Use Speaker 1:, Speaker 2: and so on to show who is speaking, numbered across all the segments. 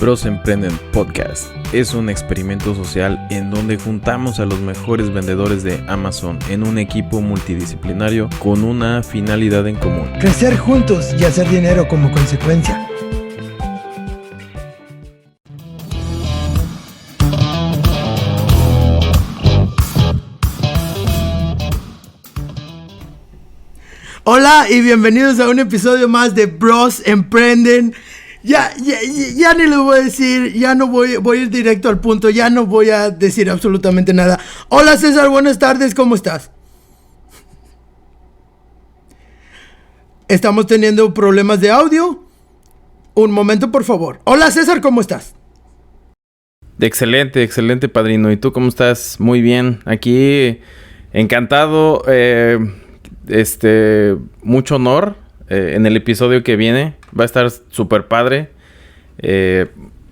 Speaker 1: BrosEmprenden Podcast es un experimento social en donde juntamos a los mejores vendedores de Amazon en un equipo multidisciplinario con una finalidad en común:
Speaker 2: crecer juntos y hacer dinero como consecuencia. Hola y bienvenidos a un episodio más de BrosEmprenden. Ya ni lo voy a decir, voy a ir directo al punto, ya no voy a decir absolutamente nada. Hola César, buenas tardes, ¿cómo estás? Estamos teniendo problemas de audio. Un momento, por favor. Hola César, ¿cómo estás?
Speaker 1: Excelente, padrino. ¿Y tú cómo estás? Muy bien. Aquí encantado. Mucho honor en el episodio que viene. Va a estar súper padre.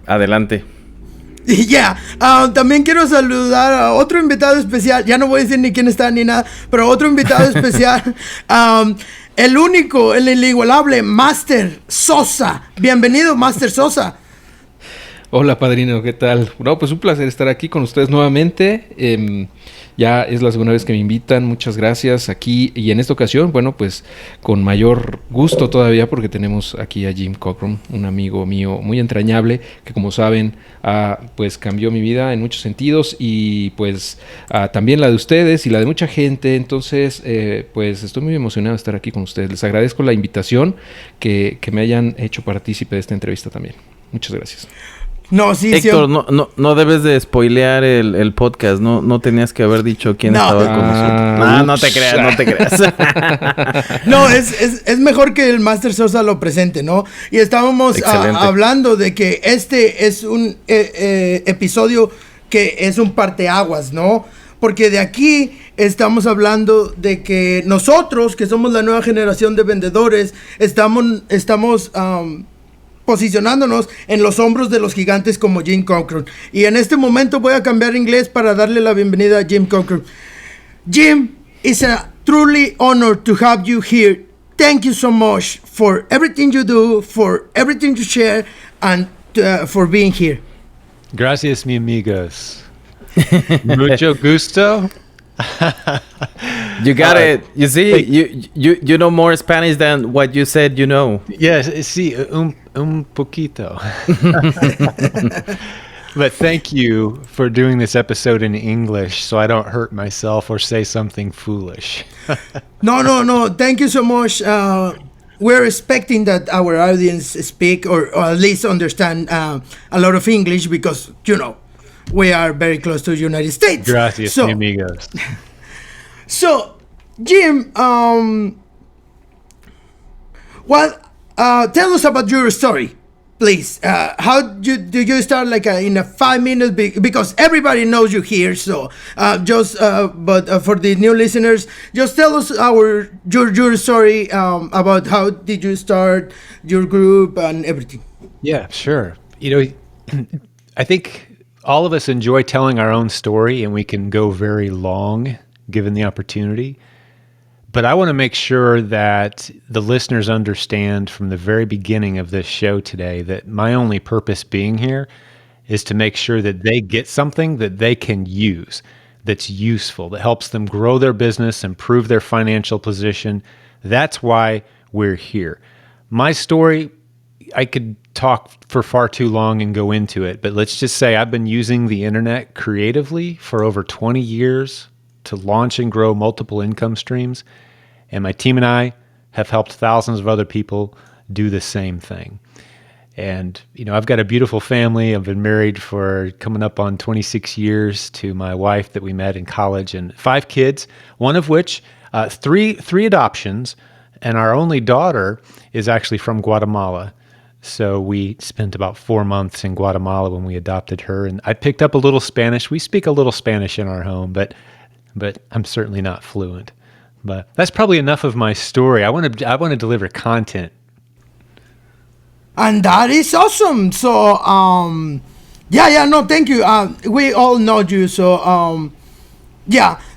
Speaker 1: Adelante.
Speaker 2: Ya, también quiero saludar a otro invitado especial. Ya no voy a decir ni quién está ni nada, pero otro invitado especial. El único, el inigualable Master Sosa. Bienvenido, Master Sosa.
Speaker 3: Hola, padrino, ¿qué tal? No, pues un placer estar aquí con ustedes nuevamente. Ya es la segunda vez que me invitan, muchas gracias aquí. Y en esta ocasión, bueno, pues con mayor gusto todavía, porque tenemos aquí a Jim Cockrum, un amigo mío muy entrañable, que como saben, pues cambió mi vida en muchos sentidos y pues también la de ustedes y la de mucha gente. Entonces, pues estoy muy emocionado de estar aquí con ustedes. Les agradezco la invitación que me hayan hecho partícipe de esta entrevista también. Muchas gracias.
Speaker 2: No, sí,
Speaker 1: Héctor, no debes de spoilear el podcast. No tenías que haber dicho quién estaba con nosotros. No te creas.
Speaker 2: No, es mejor que el Master Sosa lo presente, ¿no? Y estábamos hablando de que este es un episodio que es un parteaguas, ¿no? Porque de aquí estamos hablando de que nosotros, que somos la nueva generación de vendedores, estamos posicionándonos en los hombros de los gigantes como Jim Cockrum. Y en este momento voy a cambiar inglés para darle la bienvenida a Jim Cockrum. Jim, it's a truly honor to have you here. Thank you so much for everything you do, for everything you share, and for being here.
Speaker 4: Gracias, mi amigos. Mucho gusto.
Speaker 1: You got it. You see, you know more Spanish than what you said you know.
Speaker 4: Yes, sí, un poquito. But thank you for doing this episode in English so I don't hurt myself or say something foolish.
Speaker 2: No. Thank you so much. We're expecting that our audience speak or at least understand a lot of English because, we are very close to the United States.
Speaker 4: Gracias, mi amigos.
Speaker 2: So, Jim, tell us about your story, please. How do you start in a 5 minutes? Because everybody knows you here. So, but for the new listeners, just tell us your story about how did you start your group and everything.
Speaker 4: Yeah, sure. I think all of us enjoy telling our own story, and we can go very long given the opportunity. But I want to make sure that the listeners understand from the very beginning of this show today that my only purpose being here is to make sure that they get something that they can use, that's useful, that helps them grow their business, improve their financial position. That's why we're here. My story, I could talk for far too long and go into it, but let's just say I've been using the internet creatively for over 20 years to launch and grow multiple income streams. And my team and I have helped thousands of other people do the same thing. And, I've got a beautiful family. I've been married for coming up on 26 years to my wife that we met in college, and 5 kids, one of which, three adoptions, and our only daughter is actually from Guatemala. So we spent about 4 months in Guatemala when we adopted her, and I picked up a little Spanish. We speak a little Spanish in our home, but I'm certainly not fluent. But that's probably enough of my story. I want to deliver content.
Speaker 2: And that is awesome. So, thank you. We all know you. So,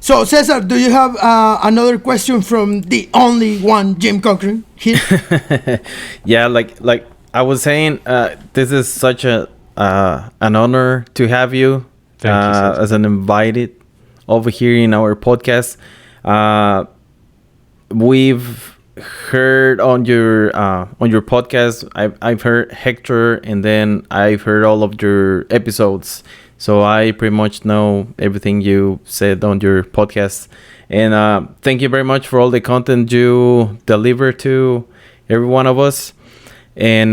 Speaker 2: So, Cesar, do you have another question from the only one, Jim Cockrum here?
Speaker 1: Yeah, like I was saying, this is such a an honor to have you,
Speaker 4: Thank you, Cesar.
Speaker 1: as an invited over here in our podcast. We've heard on your podcast. I've heard Hector, and then I've heard all of your episodes. So I pretty much know everything you said on your podcast. And thank you very much for all the content you deliver to every one of us. And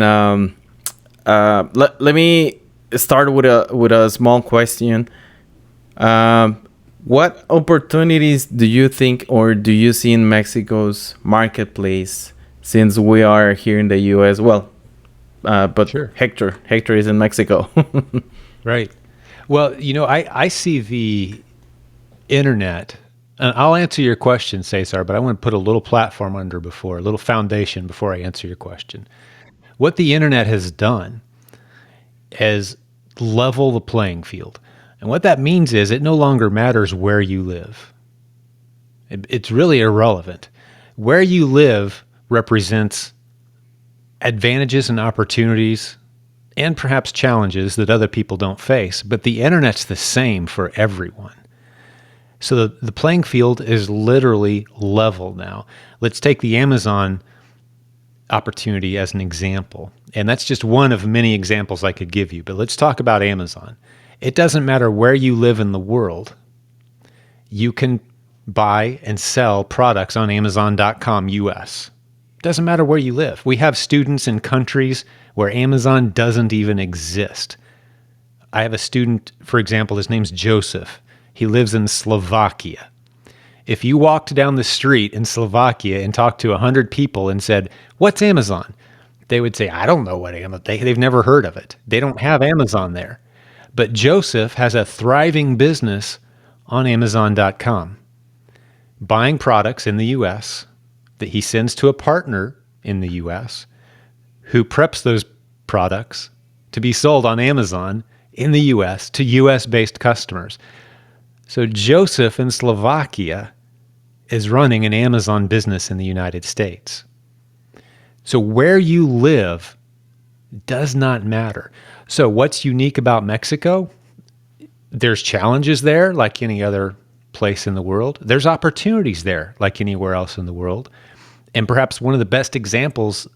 Speaker 1: let me start with a small question. What opportunities do you think or do you see in Mexico's marketplace, since we are here in the U.S.? Well, but
Speaker 4: Sure.
Speaker 1: Hector is in Mexico.
Speaker 4: Right. Well, I see the internet, and I'll answer your question, Cesar, but I want to put a little platform a little foundation before I answer your question. What the internet has done is level the playing field. And what that means is it no longer matters where you live. It's really irrelevant. Where you live represents advantages and opportunities and perhaps challenges that other people don't face, but the internet's the same for everyone. So the playing field is literally level now. Let's take the Amazon opportunity as an example. And that's just one of many examples I could give you, but let's talk about Amazon. It doesn't matter where you live in the world. You can buy and sell products on Amazon.com US. Doesn't matter where you live. We have students in countries where Amazon doesn't even exist. I have a student, for example, his name's Joseph. He lives in Slovakia. If you walked down the street in Slovakia and talked to 100 people and said, "What's Amazon?" They would say, "I don't know what Amazon." They've never heard of it. They don't have Amazon there. But Joseph has a thriving business on Amazon.com, buying products in the U.S. that he sends to a partner in the U.S. who preps those products to be sold on Amazon in the U.S. to U.S.-based customers. So Joseph in Slovakia is running an Amazon business in the United States. So where you live does not matter. So what's unique about Mexico? There's challenges there like any other place in the world. There's opportunities there like anywhere else in the world. And perhaps one of the best examples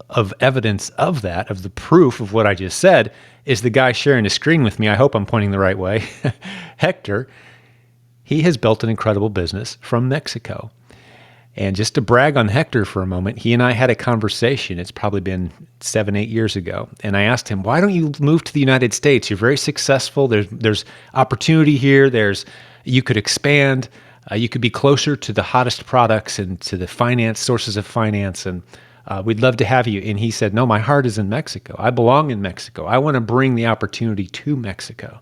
Speaker 4: of evidence of that, of the proof of what I just said, is the guy sharing the screen with me. I hope I'm pointing the right way. Hector. He has built an incredible business from Mexico. And just to brag on Hector for a moment, he and I had a conversation. It's probably been 7-8 years ago. And I asked him, why don't you move to the United States? You're very successful. There's opportunity here. You could expand. You could be closer to the hottest products and to the sources of finance. And we'd love to have you. And he said, no, my heart is in Mexico. I belong in Mexico. I want to bring the opportunity to Mexico.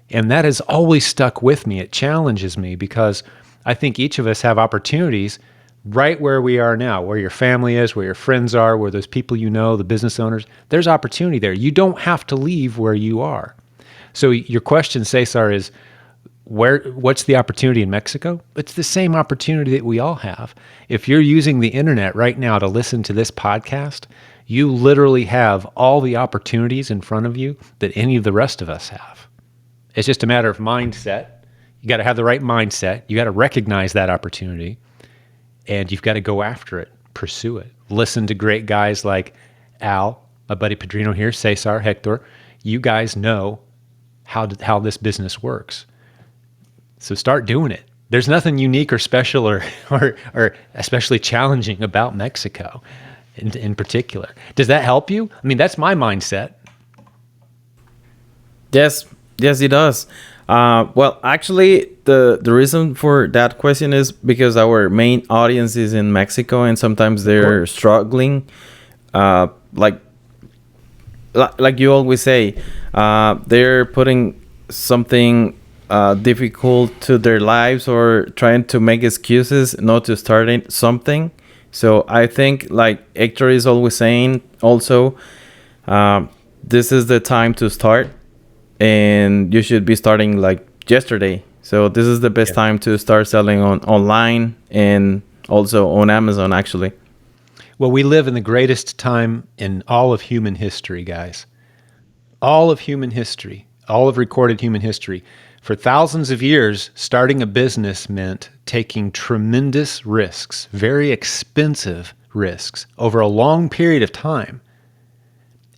Speaker 4: And that has always stuck with me. It challenges me because I think each of us have opportunities right where we are now, where your family is, where your friends are, where those people you know, the business owners. There's opportunity there. You don't have to leave where you are. So your question, Cesar, is what's the opportunity in Mexico? It's the same opportunity that we all have. If you're using the internet right now to listen to this podcast, you literally have all the opportunities in front of you that any of the rest of us have. It's just a matter of mindset. You got to have the right mindset. You got to recognize that opportunity, and you've got to go after it, pursue it. Listen to great guys like Al, my buddy Padrino here, Cesar, Hector. You guys know how this business works. So start doing it. There's nothing unique or special or especially challenging about Mexico in particular. Does that help you? I mean, that's my mindset.
Speaker 1: Yes, it does. Well, actually, the reason for that question is because our main audience is in Mexico, and sometimes they're struggling. Like you always say, they're putting something difficult to their lives or trying to make excuses not to start something. So I think, like Hector is always saying, also, this is the time to start. And you should be starting like yesterday. So this is the best time to start selling online and also on Amazon, actually.
Speaker 4: Well, we live in the greatest time in all of human history, guys. all of human history, all of recorded human history, for thousands of years, starting a business meant taking tremendous risks, very expensive risks, over a long period of time.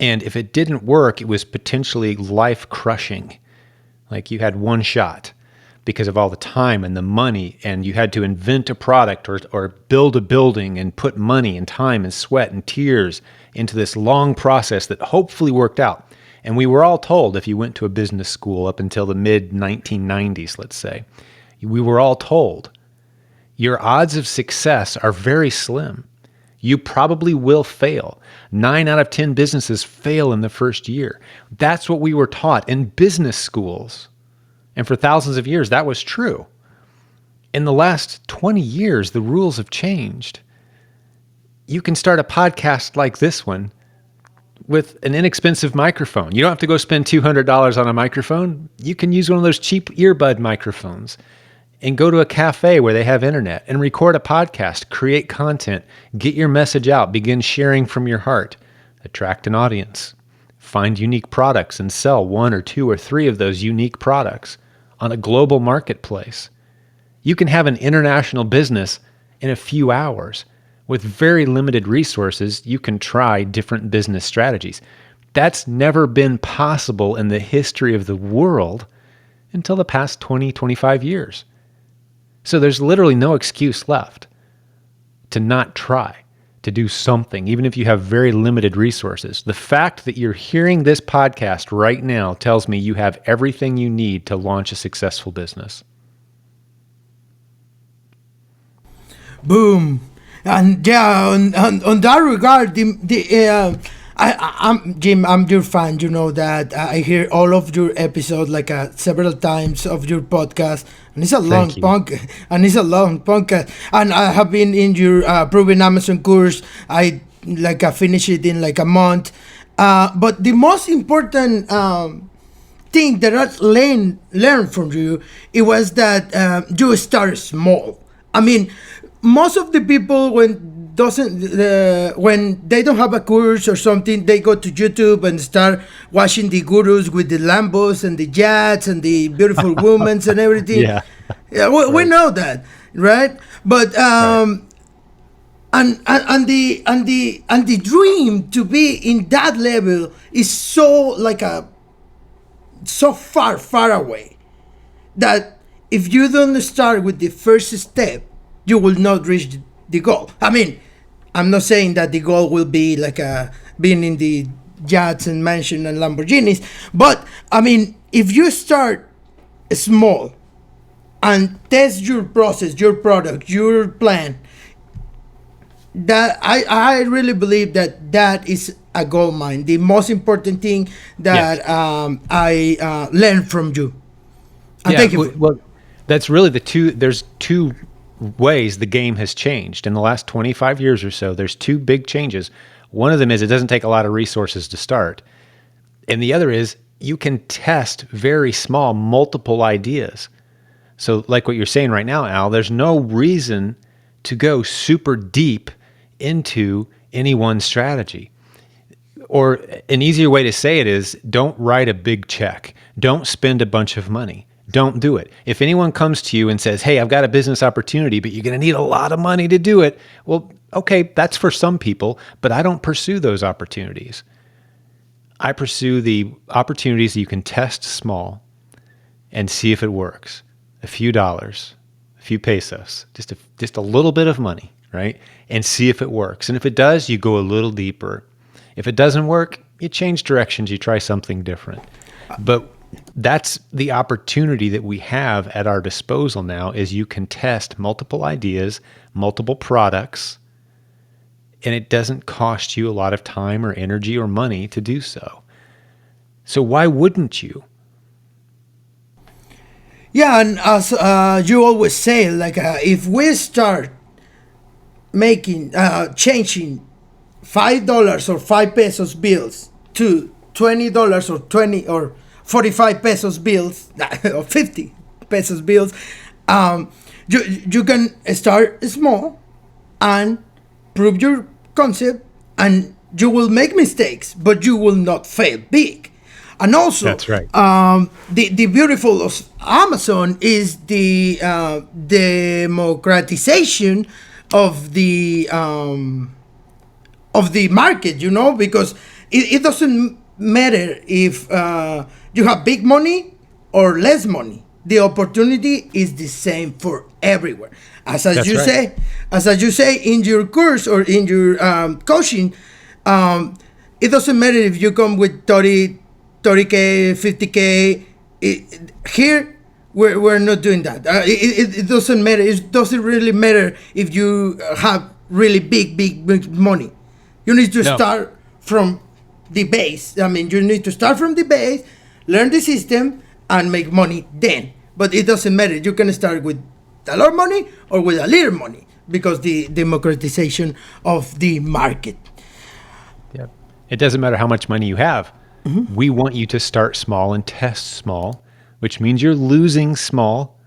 Speaker 4: And if it didn't work, it was potentially life-crushing. Like you had one shot because of all the time and the money, and you had to invent a product or build a building and put money and time and sweat and tears into this long process that hopefully worked out. And we were all told, if you went to a business school up until the mid-1990s, let's say, we were all told, your odds of success are very slim. You probably will fail. 9 out of 10 businesses fail in the first year. That's what we were taught in business schools. And for thousands of years, that was true. In the last 20 years, the rules have changed. You can start a podcast like this one with an inexpensive microphone. You don't have to go spend $200 on a microphone. You can use one of those cheap earbud microphones and go to a cafe where they have internet and record a podcast, create content, get your message out, begin sharing from your heart, attract an audience, find unique products and sell 1 or 2 or 3 of those unique products on a global marketplace. You can have an international business in a few hours. With very limited resources, you can try different business strategies. That's never been possible in the history of the world until the past 20, 25 years. So there's literally no excuse left to not try, to do something, even if you have very limited resources. The fact that you're hearing this podcast right now tells me you have everything you need to launch a successful business.
Speaker 2: Boom. And yeah, on that regard, I'm Jim. I'm your fan. You know that I hear all of your episodes like several times of your podcast, and it's a long podcast. And I have been in your proven Amazon course. I finished it in like a month. But the most important thing that I learned from you, it was that you start small. I mean, most of the people when they don't have a course or something, they go to YouTube and start watching the gurus with the Lambos and the yachts and the beautiful women and everything.
Speaker 4: Yeah,
Speaker 2: we know that, right? But and the dream to be in that level is so far away that if you don't start with the first step, you will not reach the goal. I mean, I'm not saying that the goal will be like being in the yachts and mansion and Lamborghinis, but I mean, if you start small and test your process, your product, your plan, that I really believe that is a gold mine. The most important thing that I learned from you. And thank you.
Speaker 4: Well, that's really there's two ways the game has changed in the last 25 years or so. There's 2 big changes. One of them is it doesn't take a lot of resources to start. And the other is you can test very small, multiple ideas. So like what you're saying right now, Al, there's no reason to go super deep into any one strategy. Or an easier way to say it is don't write a big check. Don't spend a bunch of money. Don't do it. If anyone comes to you and says, hey, I've got a business opportunity, but you're going to need a lot of money to do it. Well, okay, that's for some people, but I don't pursue those opportunities. I pursue the opportunities that you can test small and see if it works. A few dollars, a few pesos, just a little bit of money, right? And see if it works. And if it does, you go a little deeper. If it doesn't work, you change directions, you try something different. But that's the opportunity that we have at our disposal now is you can test multiple ideas, multiple products, and it doesn't cost you a lot of time or energy or money to do so. So why wouldn't you?
Speaker 2: Yeah, and as you always say, if we start changing $5 or 5 pesos bills to $20 or 20 or 45 pesos bills or 50 pesos bills, you can start small and prove your concept, and you will make mistakes, but you will not fail big. And also,
Speaker 4: That's right.
Speaker 2: The beautiful of Amazon is the democratization of the market, because it doesn't matter if you have big money or less money. The opportunity is the same for everywhere. As
Speaker 4: That's
Speaker 2: you
Speaker 4: right.
Speaker 2: say in your course or in your coaching, it doesn't matter if you come with 30k, 50k. Here, we're not doing that. It doesn't matter. It doesn't really matter if you have really big money. You need to start from the base. I mean, you need to start from the base, learn the system, and make money then. But it doesn't matter. You can start with a lot of money or with a little money, because the democratization of the market.
Speaker 4: Yep. It doesn't matter how much money you have. We want you to start small and test small, which means you're losing small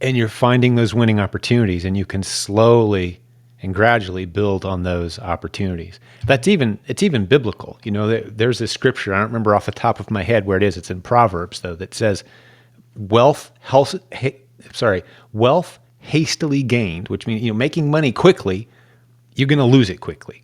Speaker 4: and you're finding those winning opportunities, and you can slowly and gradually build on those opportunities. It's even biblical. There's this scripture, I don't remember off the top of my head where it is. It's in Proverbs, though, that says wealth hastily gained, which means, making money quickly, you're going to lose it quickly.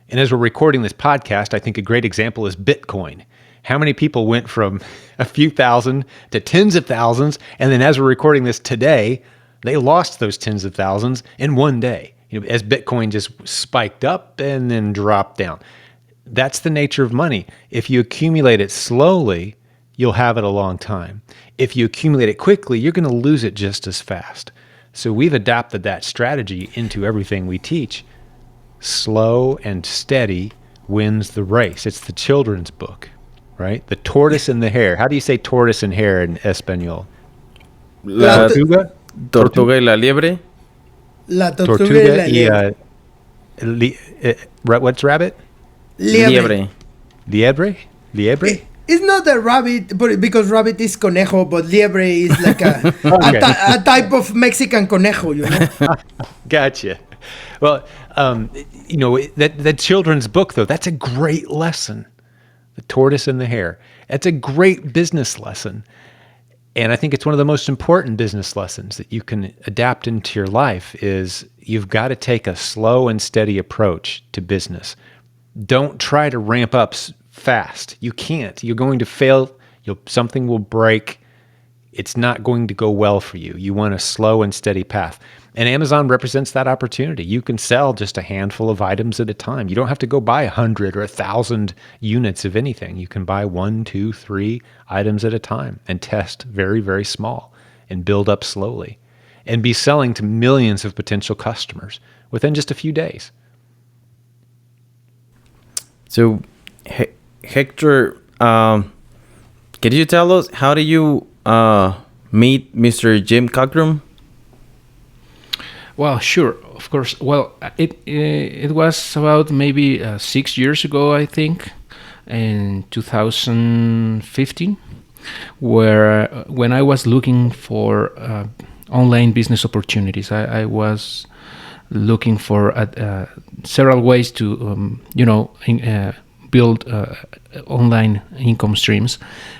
Speaker 4: And as we're recording this podcast, I think a great example is Bitcoin. How many people went from a few thousand to tens of thousands, and then as we're recording this today, they lost those tens of thousands in one day, as Bitcoin just spiked up and then dropped down. That's the nature of money. If you accumulate it slowly, you'll have it a long time. If you accumulate it quickly, you're going to lose it just as fast. So we've adapted that strategy into everything we teach. Slow and steady wins the race. It's the children's book, right? The tortoise and the hare. How do you say tortoise and hare in Espanol?
Speaker 1: La
Speaker 4: Tortuga?
Speaker 1: tortuga y la liebre.
Speaker 2: La tortuga y la
Speaker 4: what's rabbit?
Speaker 2: liebre.
Speaker 4: Liebre?
Speaker 2: It's not a rabbit, but because rabbit is conejo, but liebre is like a type of Mexican conejo,
Speaker 4: Gotcha. Well, that children's book, though, that's a great lesson. The tortoise and the hare. That's a great business lesson. And I think it's one of the most important business lessons that you can adapt into your life is you've got to take a slow and steady approach to business. Don't try to ramp up fast. You can't. You're going to fail. Something will break. It's not going to go well for you. You want a slow and steady path. And Amazon represents that opportunity. You can sell just a handful of items at a time. You don't have to go buy 100 or 1,000 units of anything. You can buy 1, 2, 3 items at a time and test very, very small and build up slowly and be selling to millions of potential customers within just a few days.
Speaker 1: So, Hector, can you tell us how do you meet Mr. Jim Cockrum?
Speaker 3: Well, sure, of course. Well, it was about maybe 6 years ago, I think, in 2015, when I was looking for online business opportunities. I was looking for several ways to, build online income streams.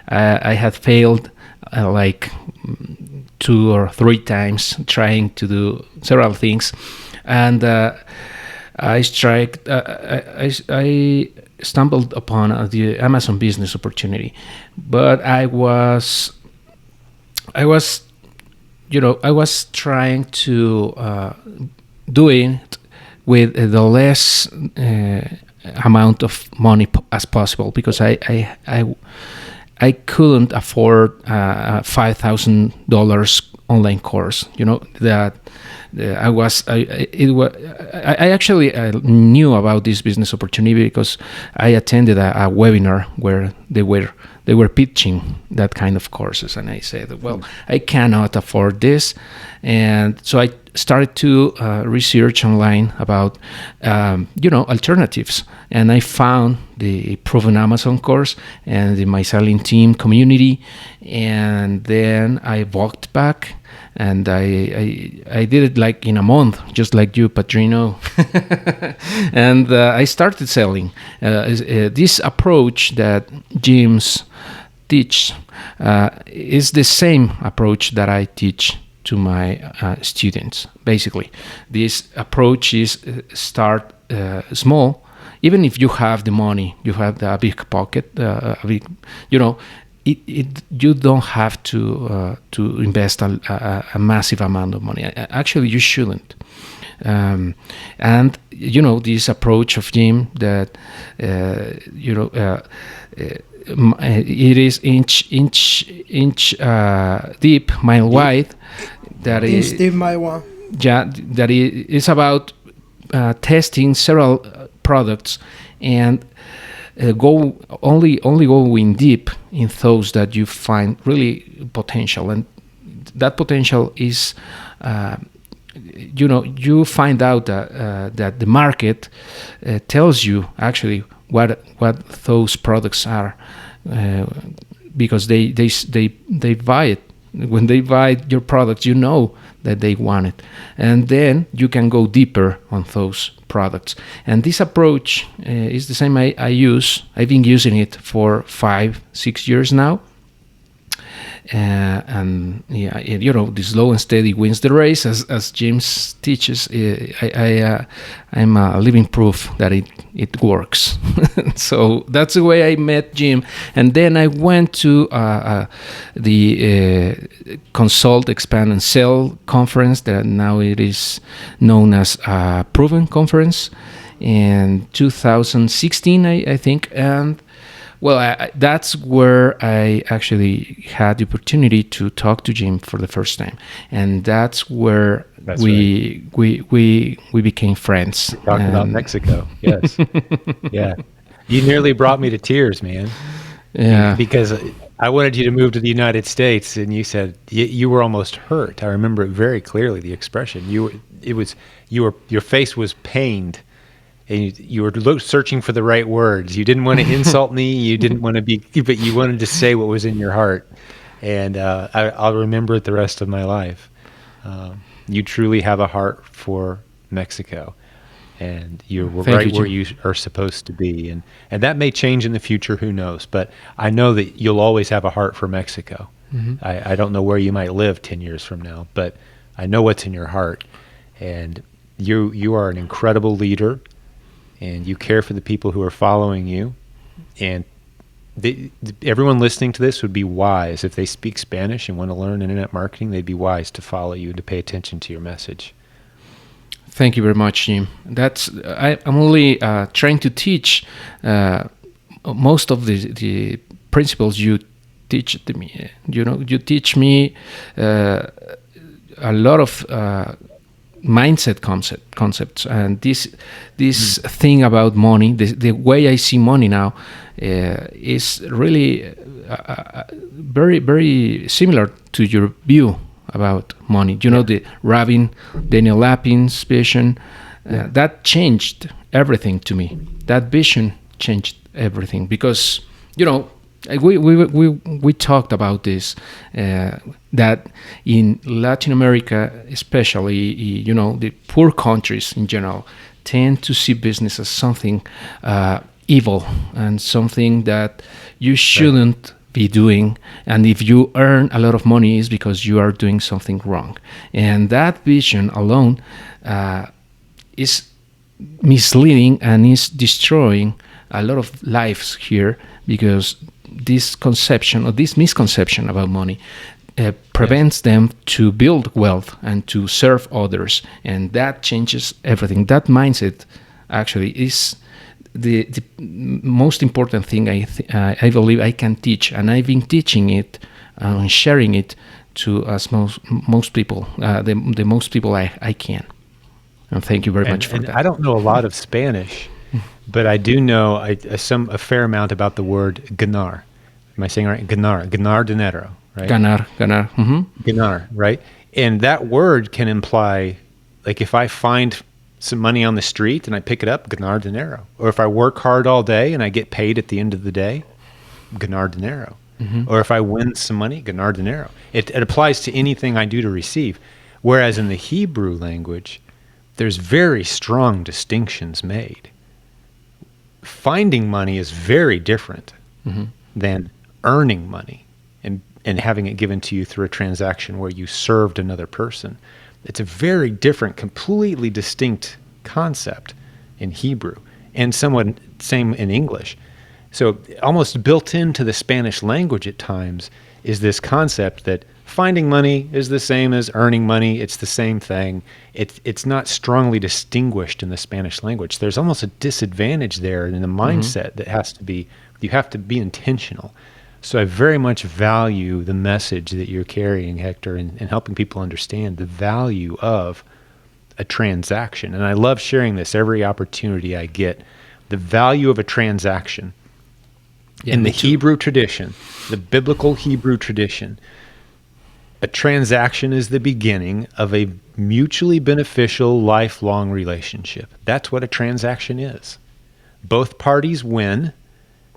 Speaker 3: I had failed like 2 or 3 times trying to do several things, and I stumbled upon the Amazon business opportunity, but I was trying to do it with the less amount of money as possible, because I couldn't afford a $5,000 online course. I actually knew about this business opportunity because I attended a webinar where they were pitching that kind of courses, and I said, well, I cannot afford this, and so I started to research online about alternatives, and I found the Proven Amazon course and the My Selling Team community, and then I walked back and I did it like in a month, just like you, Padrino. And I started selling. This approach that Jim's teach is the same approach that I teach to my students. Basically, this approach is start small. Even if you have the money, you have a big pocket, you don't have to invest a massive amount of money. Actually, you shouldn't. And this approach of Jim that it is inch deep, mile wide. That
Speaker 2: Inch
Speaker 3: is
Speaker 2: deep, mile wide.
Speaker 3: Yeah, that is about testing several products and only going deep in those that you find really potential, and that potential is you find out that the market tells you actually what those products are, because they buy it. When they buy your product, you know that they want it, and then you can go deeper on those products. And this approach is the same I use. I've been using it for 5-6 years now. And the slow and steady wins the race, as James teaches. I'm a living proof that it works. So that's the way I met Jim, and then I went to the Consult, Expand, and Sell conference that now it is known as Proven Conference in 2016, I think, and. Well, that's where I actually had the opportunity to talk to Jim for the first time, and that's where we became friends.
Speaker 4: Talking about Mexico, yes, yeah. You nearly brought me to tears, man.
Speaker 3: Yeah,
Speaker 4: because I wanted you to move to the United States, and you said you were almost hurt. I remember it very clearly. The expression your face was pained. And you were searching for the right words. You didn't want to insult me. You didn't want to but you wanted to say what was in your heart. And I'll remember it the rest of my life. You truly have a heart for Mexico, and you're right where you are supposed to be. And that may change in the future. Who knows? But I know that you'll always have a heart for Mexico. Mm-hmm. I don't know where you might live 10 years from now, but I know what's in your heart. And you are an incredible leader. And you care for the people who are following you. And everyone listening to this would be wise. If they speak Spanish and want to learn internet marketing, they'd be wise to follow you and to pay attention to your message.
Speaker 3: Thank you very much, Jim. I'm only trying to teach most of the principles you teach to me. You teach me a lot of mindset concepts, and this thing about money, the way I see money now is really very, very similar to your view about money. The Rabin, Daniel Lapin's vision, that changed everything to me. That vision changed everything because we talked about this, that in Latin America, especially, the poor countries in general tend to see business as something evil and something that you shouldn't be doing. And if you earn a lot of money, it's because you are doing something wrong. And that vision alone is misleading and is destroying a lot of lives here, because this conception or this misconception about money prevents them to build wealth and to serve others, and that changes everything. That mindset actually is the most important thing I believe I can teach, and I've been teaching it and sharing it to most people, the most people I can. And thank you very much for that.
Speaker 4: I don't know a lot of Spanish, but I do know a fair amount about the word ganar. Am I saying right? Ganar dinero, right?
Speaker 3: Ganar. Mm-hmm.
Speaker 4: Ganar, right? And that word can imply, like, if I find some money on the street and I pick it up, ganar dinero. Or if I work hard all day and I get paid at the end of the day, ganar dinero. Mm-hmm. Or if I win some money, ganar dinero. It applies to anything I do to receive. Whereas in the Hebrew language, there's very strong distinctions made. Finding money is very different than earning money and having it given to you through a transaction where you served another person. It's a very different, completely distinct concept in Hebrew, and somewhat same in English. So almost built into the Spanish language at times is this concept that finding money is the same as earning money. It's the same thing. It's not strongly distinguished in the Spanish language. There's almost a disadvantage there in the mindset that you have to be intentional. So I very much value the message that you're carrying, Hector, and helping people understand the value of a transaction. And I love sharing this every opportunity I get. The value of a transaction. In the Hebrew tradition, the biblical Hebrew tradition, a transaction is the beginning of a mutually beneficial, lifelong relationship. That's what a transaction is. Both parties win,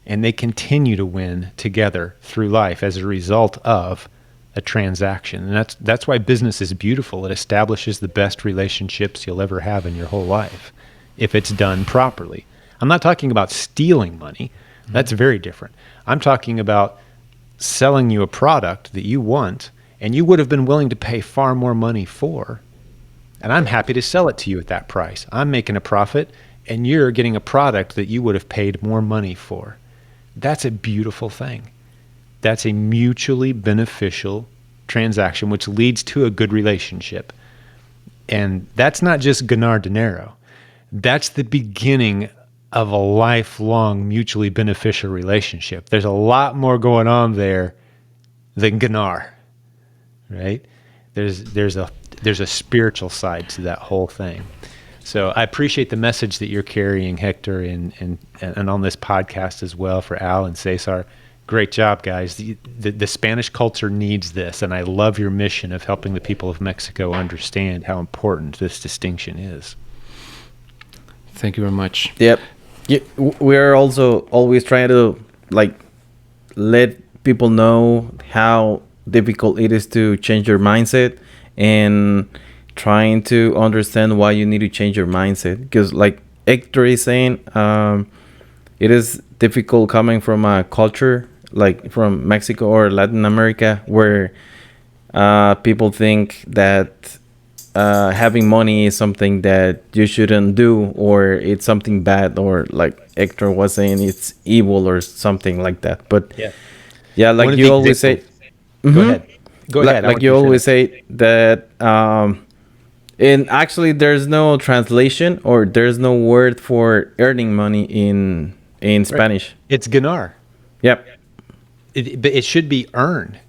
Speaker 4: and they continue to win together through life as a result of a transaction. And that's why business is beautiful. It establishes the best relationships you'll ever have in your whole life if it's done properly. I'm not talking about stealing money. That's very different. I'm talking about selling you a product that you want and you would have been willing to pay far more money for, and I'm happy to sell it to you at that price. I'm making a profit and you're getting a product that you would have paid more money for. That's a beautiful thing. That's a mutually beneficial transaction which leads to a good relationship. And that's not just ganar dinero. That's the beginning of a lifelong mutually beneficial relationship. There's a lot more going on there than ganar, right? There's a spiritual side to that whole thing. So I appreciate the message that you're carrying, Hector, and on this podcast as well for Al and Cesar. Great job, guys. The Spanish culture needs this, and I love your mission of helping the people of Mexico understand how important this distinction is.
Speaker 3: Thank you very much.
Speaker 1: Yep. Yeah, we're also always trying to let people know how difficult it is to change your mindset, and trying to understand why you need to change your mindset. Because like Hector is saying, it is difficult coming from a culture like from Mexico or Latin America where people think that having money is something that you shouldn't do, or it's something bad, or like Hector was saying, it's evil or something like that. But yeah, like you always say,
Speaker 4: Go ahead.
Speaker 1: Like you always say that, and actually there's no translation or there's no word for earning money in Spanish.
Speaker 4: It's ganar.
Speaker 1: Yep.
Speaker 4: It should be earn.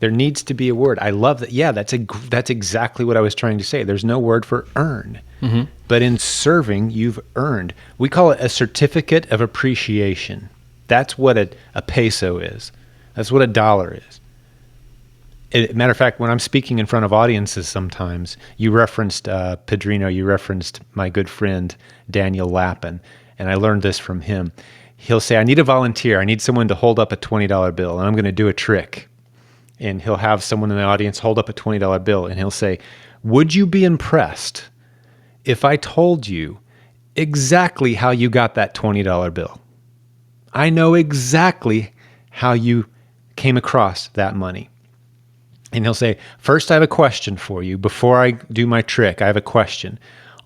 Speaker 4: There needs to be a word. I love that. Yeah, that's exactly what I was trying to say. There's no word for earn. Mm-hmm. But in serving, you've earned. We call it a certificate of appreciation. That's what a peso is. That's what a dollar is. Matter of fact, when I'm speaking in front of audiences sometimes, you referenced Padrino, you referenced my good friend Daniel Lappin, and I learned this from him. He'll say, I need a volunteer. I need someone to hold up a $20 bill, and I'm going to do a trick. And he'll have someone in the audience hold up a $20 bill, and he'll say, would you be impressed if I told you exactly how you got that $20 bill? I know exactly how you came across that money. And he'll say, first, I have a question for you. Before I do my trick, I have a question.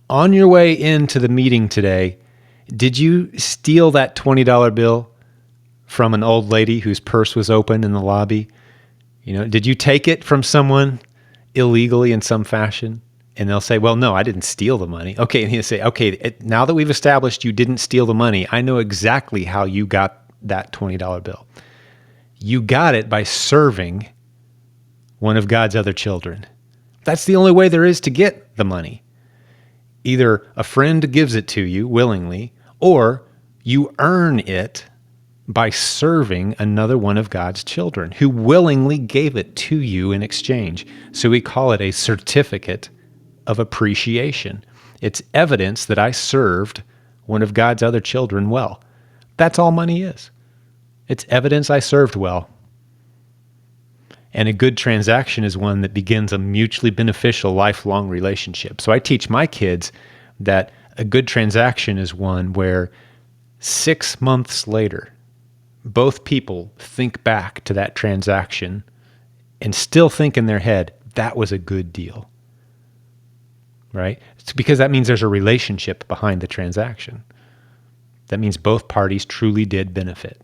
Speaker 4: On your way into the meeting today, did you steal that $20 bill from an old lady whose purse was open in the lobby? Did you take it from someone illegally in some fashion? And they'll say, well, no, I didn't steal the money. Okay, and he'll say, okay, now that we've established you didn't steal the money, I know exactly how you got that $20 bill. You got it by serving one of God's other children. That's the only way there is to get the money. Either a friend gives it to you willingly, or you earn it by serving another one of God's children who willingly gave it to you in exchange. So we call it a certificate of appreciation. It's evidence that I served one of God's other children well. That's all money is. It's evidence I served well. And a good transaction is one that begins a mutually beneficial lifelong relationship. So I teach my kids that a good transaction is one where 6 months later, both people think back to that transaction and still think in their head, that was a good deal, right? It's because that means there's a relationship behind the transaction. That means both parties truly did benefit.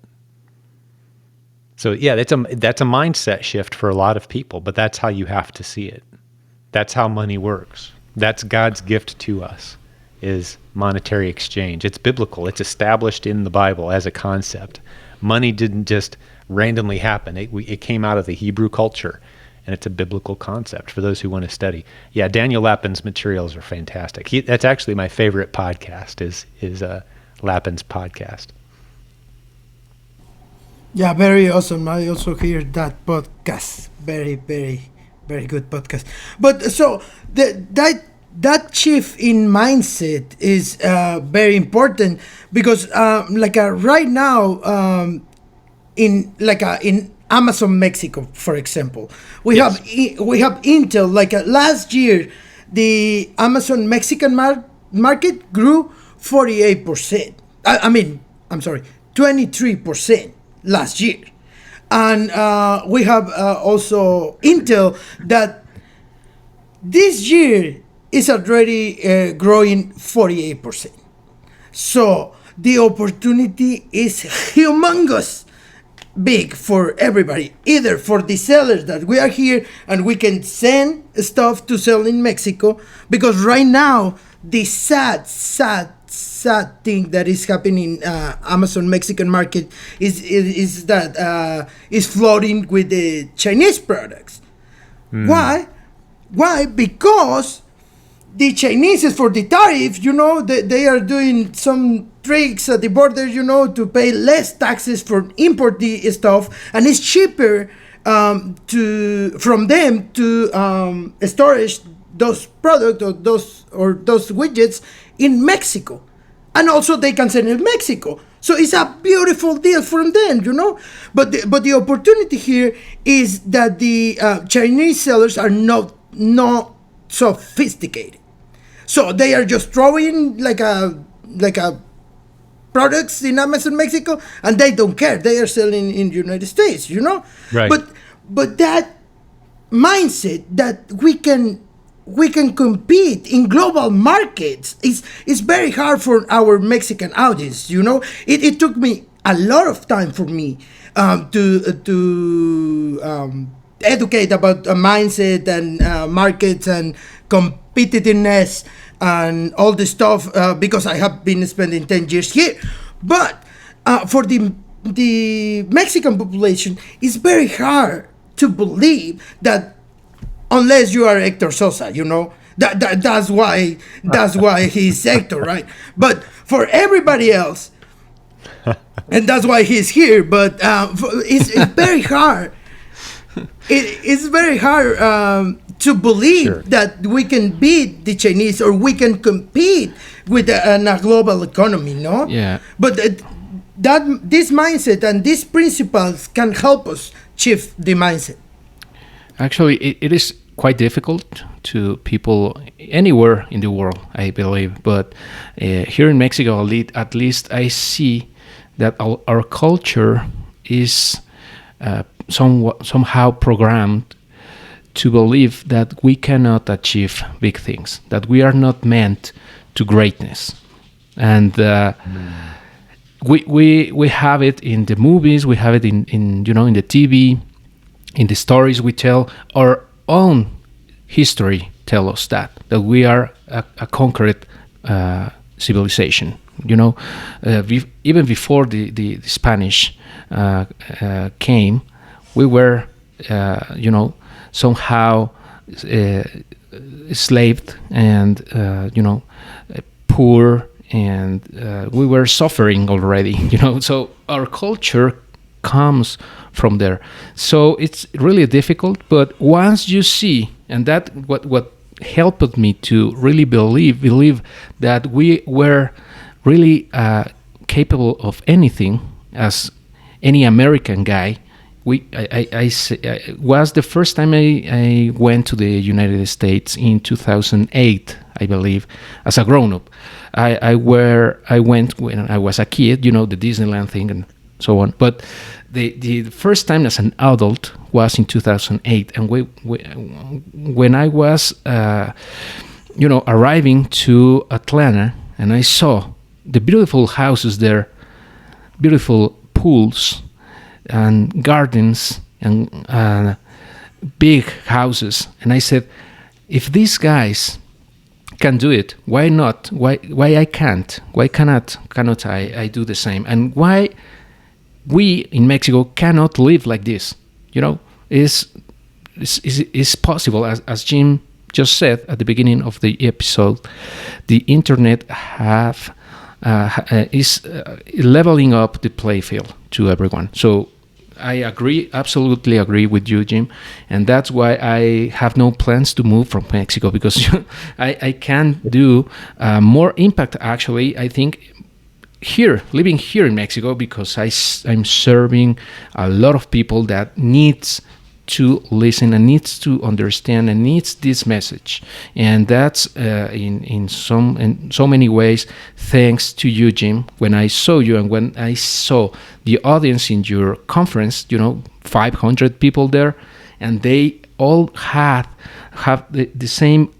Speaker 4: So yeah, that's a mindset shift for a lot of people, but that's how you have to see it. That's how money works. That's God's gift to us, is monetary exchange. It's biblical. It's established in the Bible as a concept. Money didn't just randomly happen. It came out of the Hebrew culture, and it's a biblical concept for those who want to study. Yeah, Daniel Lapin's materials are fantastic. That's actually my favorite podcast, is Lapin's podcast.
Speaker 2: Yeah, very awesome. I also hear that podcast. Very, very, very good podcast. But so that shift in mindset is very important because right now in Amazon Mexico, for example, we have Intel. Last year, the Amazon Mexican market grew 48%. I'm sorry, 23% last year. And we have also Intel that this year is already growing 48%. So the opportunity is humongous big for everybody, either for the sellers that we are here and we can send stuff to sell in Mexico, because right now the sad thing that is happening in Amazon Mexican market is that is flooding with the Chinese products. Why? Because the Chinese, for the tariff, they are doing some tricks at the border, to pay less taxes for import the stuff, and it's cheaper from them to storage those products or those widgets in Mexico, and also they can send in Mexico. So it's a beautiful deal for them, But the opportunity here is that the Chinese sellers are not sophisticated. So they are just throwing like a products in Amazon Mexico, and they don't care. They are selling in the United States,
Speaker 4: Right.
Speaker 2: But that mindset that we can compete in global markets is very hard for our Mexican audience. It took me a lot of time for me to educate about a mindset and markets and competitiveness and all this stuff because I have been spending 10 years here. But for the Mexican population, it's very hard to believe that unless you are Héctor Sosa, that's why he's Hector, right? But for everybody else, and that's why he's here. But it's very hard. It's very hard to believe that we can beat the Chinese or we can compete with a global economy, no?
Speaker 3: Yeah.
Speaker 2: But this mindset and these principles can help us shift the mindset.
Speaker 3: Actually, it is quite difficult to people anywhere in the world, I believe. But here in Mexico, at least I see that our culture is somehow programmed to believe that we cannot achieve big things, that we are not meant to greatness. And we have it in the movies, we have it in the TV, in the stories we tell. Our own history tell us that we are a conquered civilization. Even before the Spanish came, we were somehow enslaved and poor, and we were suffering already. So our culture comes from there. So it's really difficult. But once you see, and that what helped me to really believe that we were really capable of anything as any American guy. I was the first time I went to the United States in 2008, I believe, as a grown-up. I went when I was a kid, the Disneyland thing, so on. But the first time as an adult was in 2008, and when I was arriving to Atlanta, and I saw the beautiful houses there, beautiful pools and gardens and big houses, and I said, if these guys can do it, why not? Why I can't? Why cannot I do the same? And why we in Mexico cannot live like this? Is possible, as Jim just said at the beginning of the episode. The internet is leveling up the play field to everyone. So I absolutely agree with you, Jim, and that's why I have no plans to move from Mexico, because I can do more impact, actually, I think, living here in Mexico, because I'm serving a lot of people that needs to listen and needs to understand and needs this message. And that's in so many ways thanks to you, Jim. When I saw you and when I saw the audience in your conference, 500 people there, and they all have the same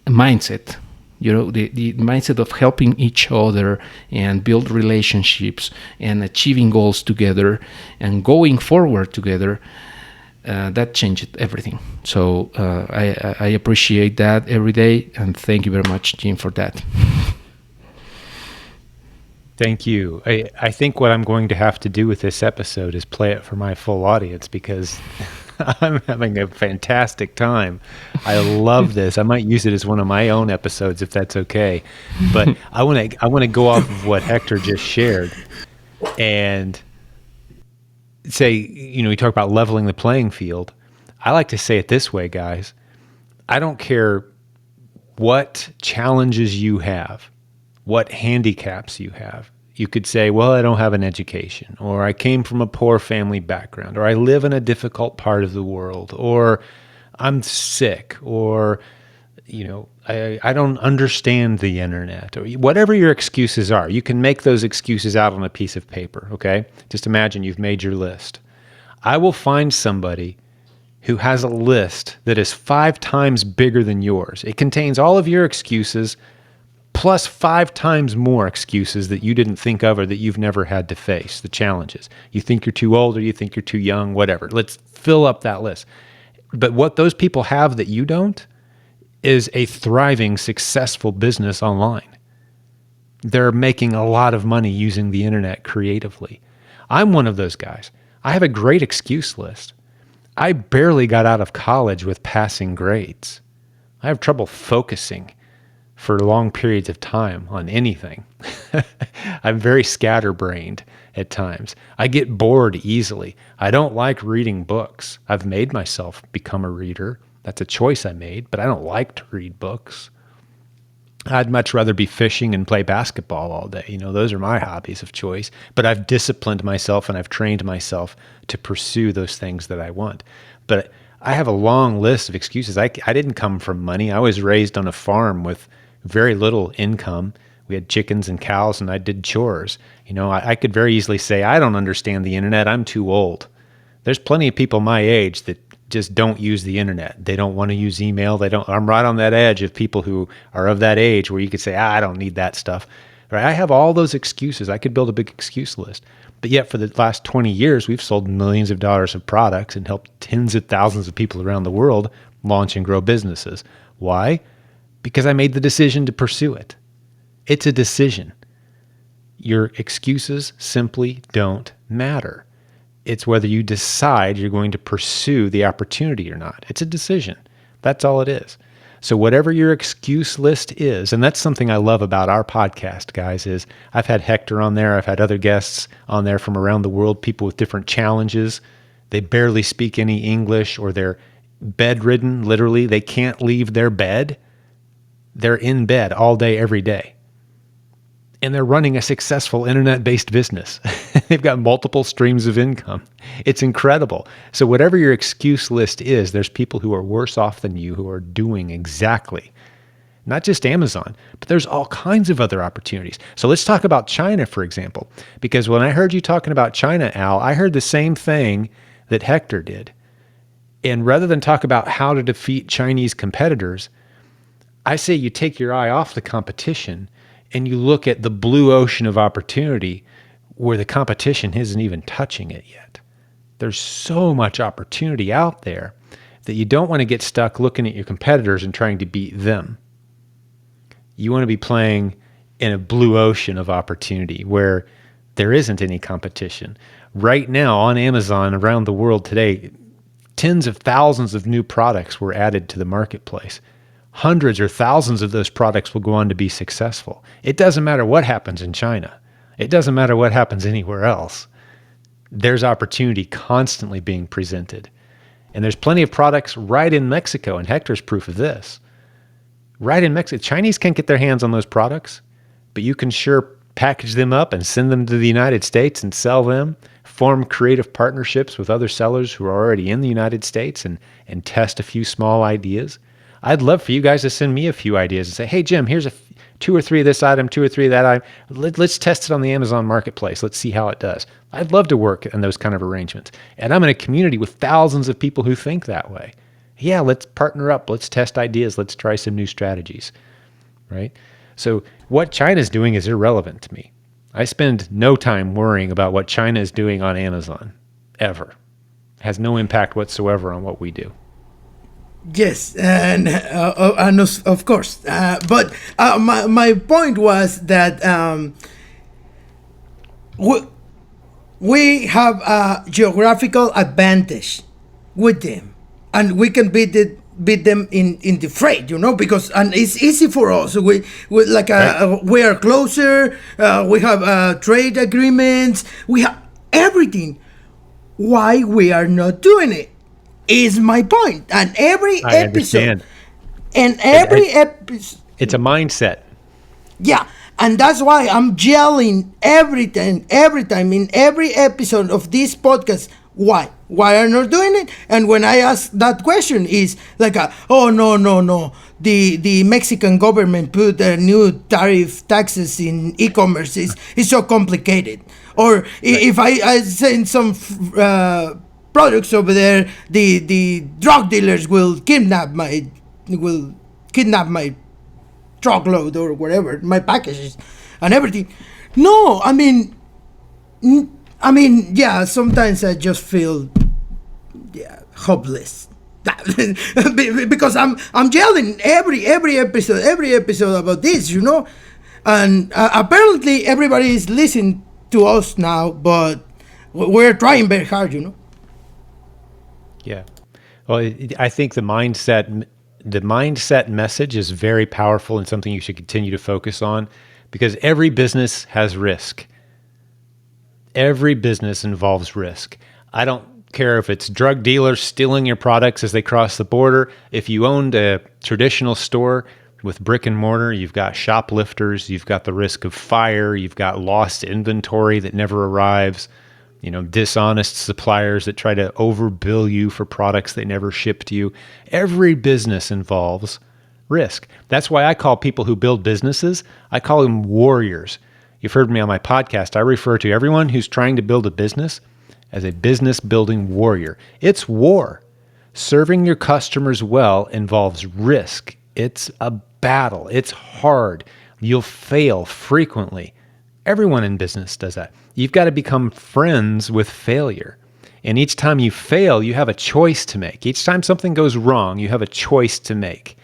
Speaker 3: mindset, the mindset of helping each other and build relationships and achieving goals together and going forward together. That changed everything. So I appreciate that every day, and thank you very much, Jim, for that.
Speaker 4: Thank you. I think what I'm going to have to do with this episode is play it for my full audience, because I'm having a fantastic time. I love this. I might use it as one of my own episodes if that's okay. But I want to go off of what Hector just shared and say, we talk about leveling the playing field. I like to say it this way, guys. I don't care what challenges you have, what handicaps you have. You could say, well, I don't have an education, or I came from a poor family background, or I live in a difficult part of the world, or I'm sick, or, I don't understand the internet, or whatever your excuses are. You can make those excuses out on a piece of paper, okay? Just imagine you've made your list. I will find somebody who has a list that is 5 times bigger than yours. It contains all of your excuses plus 5 times more excuses that you didn't think of or that you've never had to face, the challenges. You think you're too old, or you think you're too young, whatever. Let's fill up that list. But what those people have that you don't is a thriving, successful business online. They're making a lot of money using the internet creatively. I'm one of those guys. I have a great excuse list. I barely got out of college with passing grades. I have trouble focusing for long periods of time on anything. I'm very scatterbrained at times. I get bored easily. I don't like reading books. I've made myself become a reader. That's a choice I made, but I don't like to read books. I'd much rather be fishing and play basketball all day. Those are my hobbies of choice. But I've disciplined myself and I've trained myself to pursue those things that I want. But I have a long list of excuses. I didn't come from money. I was raised on a farm with very little income. We had chickens and cows, and I did chores. I could very easily say, I don't understand the internet. I'm too old. There's plenty of people my age that just don't use the internet. They don't want to use email. I'm right on that edge of people who are of that age where you could say, I don't need that stuff. Right? I have all those excuses. I could build a big excuse list. But yet for the last 20 years, we've sold millions of dollars of products and helped tens of thousands of people around the world launch and grow businesses. Why? Because I made the decision to pursue it. It's a decision. Your excuses simply don't matter. It's whether you decide you're going to pursue the opportunity or not. It's a decision. That's all it is. So whatever your excuse list is, and that's something I love about our podcast, guys, is I've had Hector on there. I've had other guests on there from around the world, people with different challenges. They barely speak any English, or they're bedridden, literally. They can't leave their bed. They're in bed all day, every day. And they're running a successful internet-based business. They've got multiple streams of income. It's incredible. So whatever your excuse list is, there's people who are worse off than you who are doing exactly not just Amazon, but there's all kinds of other opportunities. So let's talk about China, for example, because when I heard you talking about China, Al, I heard the same thing that Hector did. And rather than talk about how to defeat Chinese competitors, I say you take your eye off the competition and you look at the blue ocean of opportunity where the competition isn't even touching it yet. There's so much opportunity out there that you don't want to get stuck looking at your competitors and trying to beat them. You want to be playing in a blue ocean of opportunity where there isn't any competition. Right now on Amazon around the world today, tens of thousands of new products were added to the marketplace. Hundreds or thousands of those products will go on to be successful. It doesn't matter what happens in China. It doesn't matter what happens anywhere else. There's opportunity constantly being presented. And there's plenty of products right in Mexico, and Hector's proof of this. Right in Mexico. Chinese can't get their hands on those products, but you can sure package them up and send them to the United States and sell them, form creative partnerships with other sellers who are already in the United States and test a few small ideas. I'd love for you guys to send me a few ideas and say, hey, Jim, here's 2 or 3 of this item, 2 or 3 of that item. Let's test it on the Amazon marketplace. Let's see how it does. I'd love to work in those kind of arrangements. And I'm in a community with thousands of people who think that way. Yeah, let's partner up. Let's test ideas. Let's try some new strategies, right? So what China's doing is irrelevant to me. I spend no time worrying about what China is doing on Amazon, ever. It has no impact whatsoever on what we do.
Speaker 2: Yes, and of course. But my point was that we have a geographical advantage with them, and we can beat them in the freight, because and it's easy for us. We are closer. We have trade agreements. We have everything. Why we are not doing it is my point. And every
Speaker 4: I
Speaker 2: episode,
Speaker 4: understand.
Speaker 2: and every episode,
Speaker 4: It's a mindset.
Speaker 2: yeah. And that's why I'm yelling every time in every episode of this podcast. Why are not doing it? And when I ask that question, is like, oh no, the Mexican government put new tariff taxes in e-commerce. It's so complicated. Or if I send some products over there, the drug dealers will kidnap my truckload or whatever, my packages and everything. No, I mean, yeah, sometimes I just feel hopeless. Because I'm yelling every episode about this, and apparently everybody is listening to us now, but we're trying very hard,
Speaker 4: Yeah. Well, I think the mindset message is very powerful and something you should continue to focus on, because every business has risk. Every business involves risk. I don't care if it's drug dealers stealing your products as they cross the border. If you owned a traditional store with brick and mortar, you've got shoplifters, you've got the risk of fire, you've got lost inventory that never arrives, dishonest suppliers that try to overbill you for products they never ship to you. Every business involves risk. That's why I call people who build businesses, I call them warriors. You've heard me on my podcast. I refer to everyone who's trying to build a business as a business building warrior. It's war. Serving your customers well involves risk. It's a battle. It's hard. You'll fail frequently. Everyone in business does that. You've got to become friends with failure. And each time you fail, you have a choice to make. Each time something goes wrong, you have a choice to make.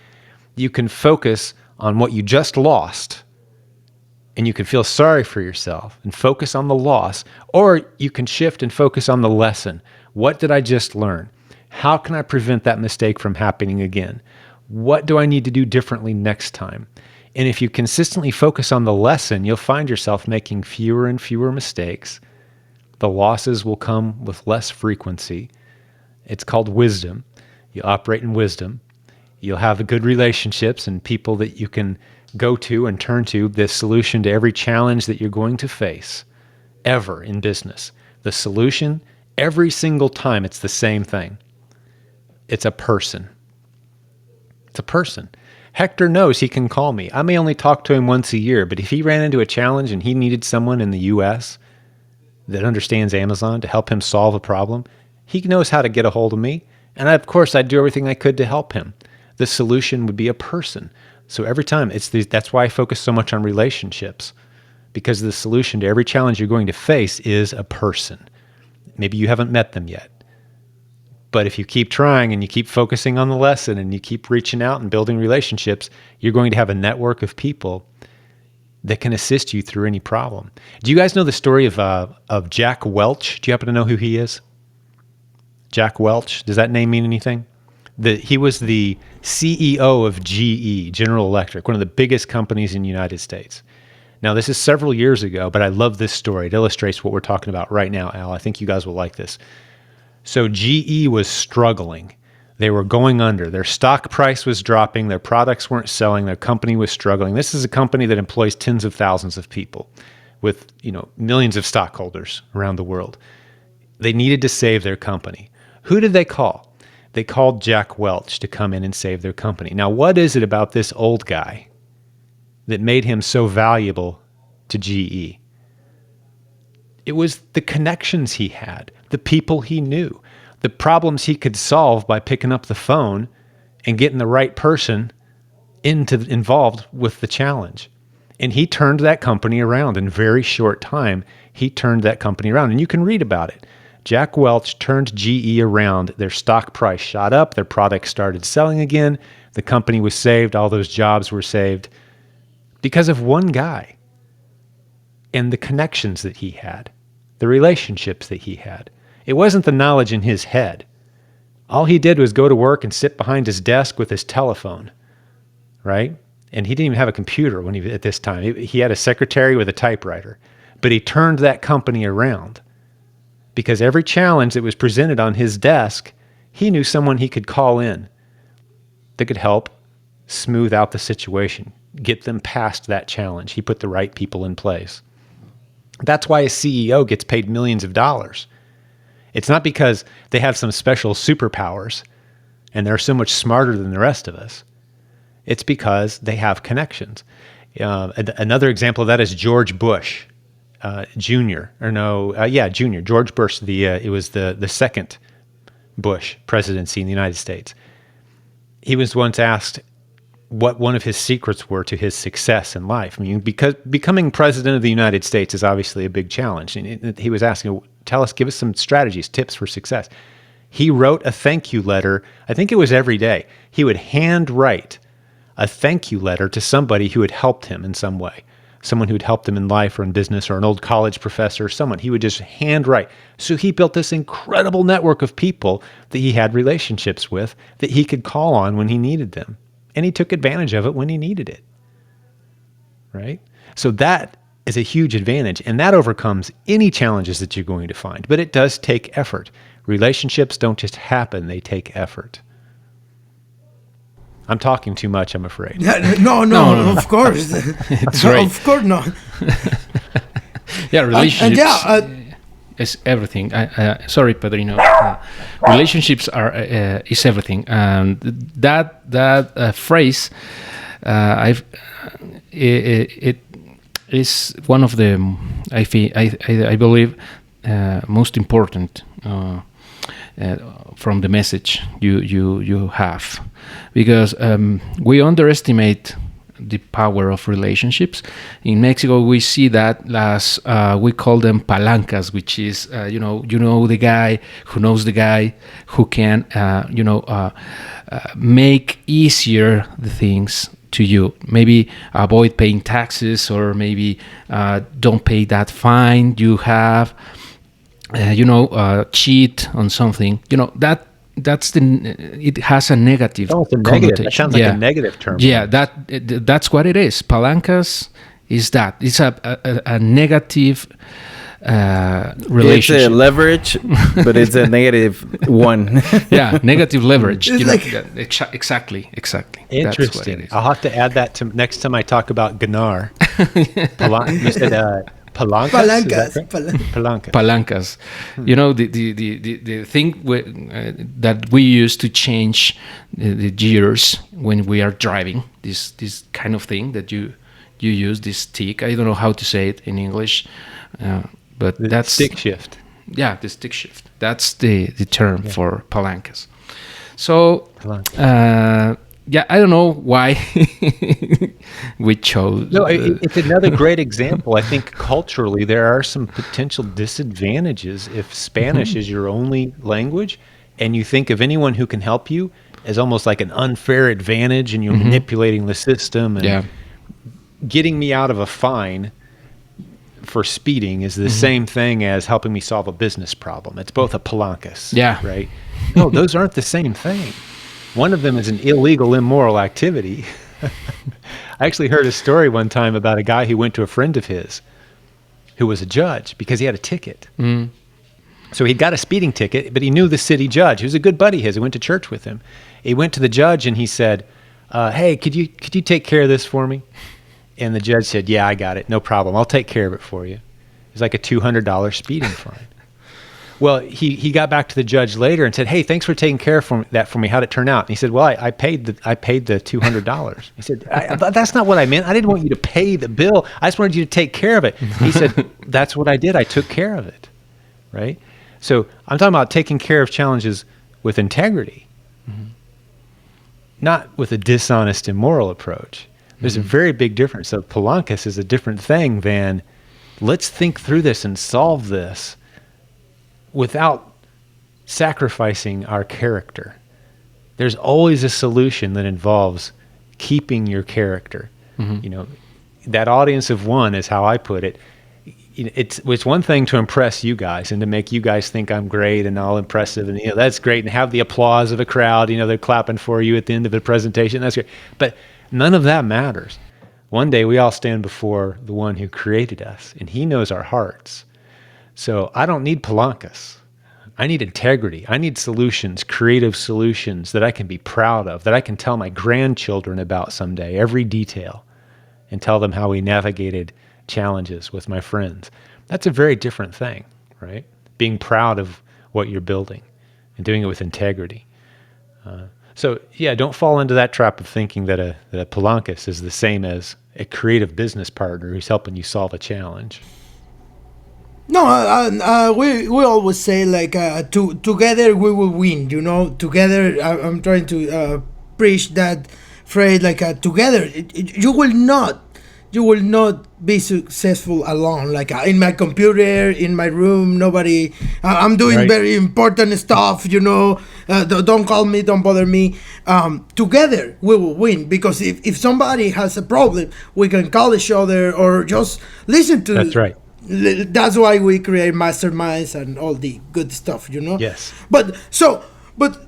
Speaker 4: You can focus on what you just lost, and you can feel sorry for yourself and focus on the loss, or you can shift and focus on the lesson. What did I just learn? How can I prevent that mistake from happening again? What do I need to do differently next time? And if you consistently focus on the lesson, you'll find yourself making fewer and fewer mistakes. The losses will come with less frequency. It's called wisdom. You operate in wisdom. You'll have good relationships and people that you can go to and turn to, the solution to every challenge that you're going to face ever in business. The solution, every single time, it's the same thing. It's a person. It's a person. Hector knows he can call me. I may only talk to him once a year, but if he ran into a challenge and he needed someone in the U.S. that understands Amazon to help him solve a problem, he knows how to get a hold of me. And of course, I'd do everything I could to help him. The solution would be a person. So every time, that's why I focus so much on relationships, because the solution to every challenge you're going to face is a person. Maybe you haven't met them yet. But if you keep trying and you keep focusing on the lesson and you keep reaching out and building relationships, you're going to have a network of people that can assist you through any problem. Do you guys know the story of Jack Welch? Do you happen to know who he is? Jack Welch. Does that name mean anything? He was the CEO of GE, General Electric, one of the biggest companies in the United States. Now, this is several years ago, but I love this story. It illustrates what we're talking about right now, Al. I think you guys will like this. So GE was struggling. They were going under. Their stock price was dropping. Their products weren't selling. Their company was struggling. This is a company that employs tens of thousands of people with, millions of stockholders around the world. They needed to save their company. Who did they call? They called Jack Welch to come in and save their company. Now, what is it about this old guy that made him so valuable to GE? It was the connections he had, the people he knew, the problems he could solve by picking up the phone and getting the right person involved with the challenge. And he turned that company around in a very short time. He turned that company around, and you can read about it. Jack Welch turned GE around. Their stock price shot up. Their products started selling again. The company was saved. All those jobs were saved because of one guy and the connections that he had, the relationships that he had. It wasn't the knowledge in his head. All he did was go to work and sit behind his desk with his telephone, right? And he didn't even have a computer at this time. He had a secretary with a typewriter. But he turned that company around because every challenge that was presented on his desk, he knew someone he could call in that could help smooth out the situation, get them past that challenge. He put the right people in place. That's why a CEO gets paid millions of dollars. It's not because they have some special superpowers and they're so much smarter than the rest of us. It's because they have connections. Another example of that is George Bush, Jr. George Bush. It was the second Bush presidency in the United States. He was once asked what one of his secrets were to his success in life. I mean, because becoming president of the United States is obviously a big challenge. And he was asking, give us some strategies, tips for success. He wrote a thank you letter. I think it was every day. He would handwrite a thank you letter to somebody who had helped him in some way, someone who had helped him in life or in business, or an old college professor, someone. He would just handwrite. So he built this incredible network of people that he had relationships with that he could call on when he needed them. And he took advantage of it when he needed it, right? So that is a huge advantage, and that overcomes any challenges that you're going to find. But it does take effort. Relationships don't just happen, they take effort. I'm talking too much, I'm afraid.
Speaker 2: No, of course.
Speaker 3: It's right.
Speaker 2: Of course not.
Speaker 3: Yeah, relationships is everything. Sorry, Padrino. Relationships is everything, and that phrase, it is one of the I believe most important from the message you have, because we underestimate the power of relationships. In Mexico, we see that as we call them palancas, which is the guy who knows the guy who can make easier the things to you. Maybe avoid paying taxes, or maybe don't pay that fine you have. Cheat on something. It has a negative connotation.
Speaker 4: That sounds like a negative term.
Speaker 3: Yeah, that's what it is. Palancas is that. It's a negative relationship.
Speaker 1: It's a leverage, but it's a negative one.
Speaker 3: Yeah, negative leverage. Exactly.
Speaker 4: Interesting. That's what it is. I'll have to add that to next time I talk about Ganar. You said Palancas? Is that
Speaker 2: Palancas.
Speaker 4: correct?
Speaker 2: Palancas.
Speaker 4: Palancas.
Speaker 3: Palancas. You know, the thing that we use to change the gears when we are driving, this kind of thing that you use, this stick. I don't know how to say it in English, but
Speaker 4: The
Speaker 3: that's
Speaker 4: stick shift.
Speaker 3: yeah, the stick shift. That's the term for palancas. So
Speaker 4: Palanca.
Speaker 3: yeah, I don't know why we chose.
Speaker 4: No, it's another great example. I think culturally there are some potential disadvantages if Spanish is your only language and you think of anyone who can help you as almost like an unfair advantage and you're manipulating the system. And getting me out of a fine for speeding is the same thing as helping me solve a business problem. It's both a palancas, right? No, those aren't the same thing. One of them is an illegal, immoral activity. I actually heard a story one time about a guy who went to a friend of his who was a judge because he had a ticket. So he'd got a speeding ticket, but he knew the city judge, who was a good buddy of his, who went to church with him. He went to the judge and he said, hey, could you take care of this for me? And the judge said, yeah, I got it. No problem. I'll take care of it for you. It was like a $200 speeding fine. Well, he got back to the judge later and said, hey, thanks for taking care of that for me. How'd it turn out? And he said, well, I paid the $200. He said, that's not what I meant. I didn't want you to pay the bill. I just wanted you to take care of it. He said, that's what I did. I took care of it, right? So I'm talking about taking care of challenges with integrity, not with a dishonest, immoral approach. There's a very big difference. So palancas is a different thing than let's think through this and solve this without sacrificing our character. There's always a solution that involves keeping your character. You know, that audience of one is how I put it. It's one thing to impress you guys and to make you guys think I'm great and all impressive and that's great and have the applause of a crowd. They're clapping for you at the end of the presentation. That's great. But none of that matters. One day we all stand before the one who created us and he knows our hearts. So I don't need palancas. I need integrity. I need solutions, creative solutions that I can be proud of, that I can tell my grandchildren about someday, every detail, and tell them how we navigated challenges with my friends. That's a very different thing, right? Being proud of what you're building and doing it with integrity. So yeah, don't fall into that trap of thinking that a palancas is the same as a creative business partner who's helping you solve a challenge.
Speaker 2: No, we always say like together we will win. Together. I'm trying to preach that phrase like together. You will not be successful alone. Like in my computer, in my room, nobody. I'm doing very important stuff. Don't call me, don't bother me. Together we will win because if somebody has a problem, we can call each other or just listen to.
Speaker 4: That's right.
Speaker 2: That's why we create masterminds and all the good stuff,
Speaker 4: Yes.
Speaker 2: But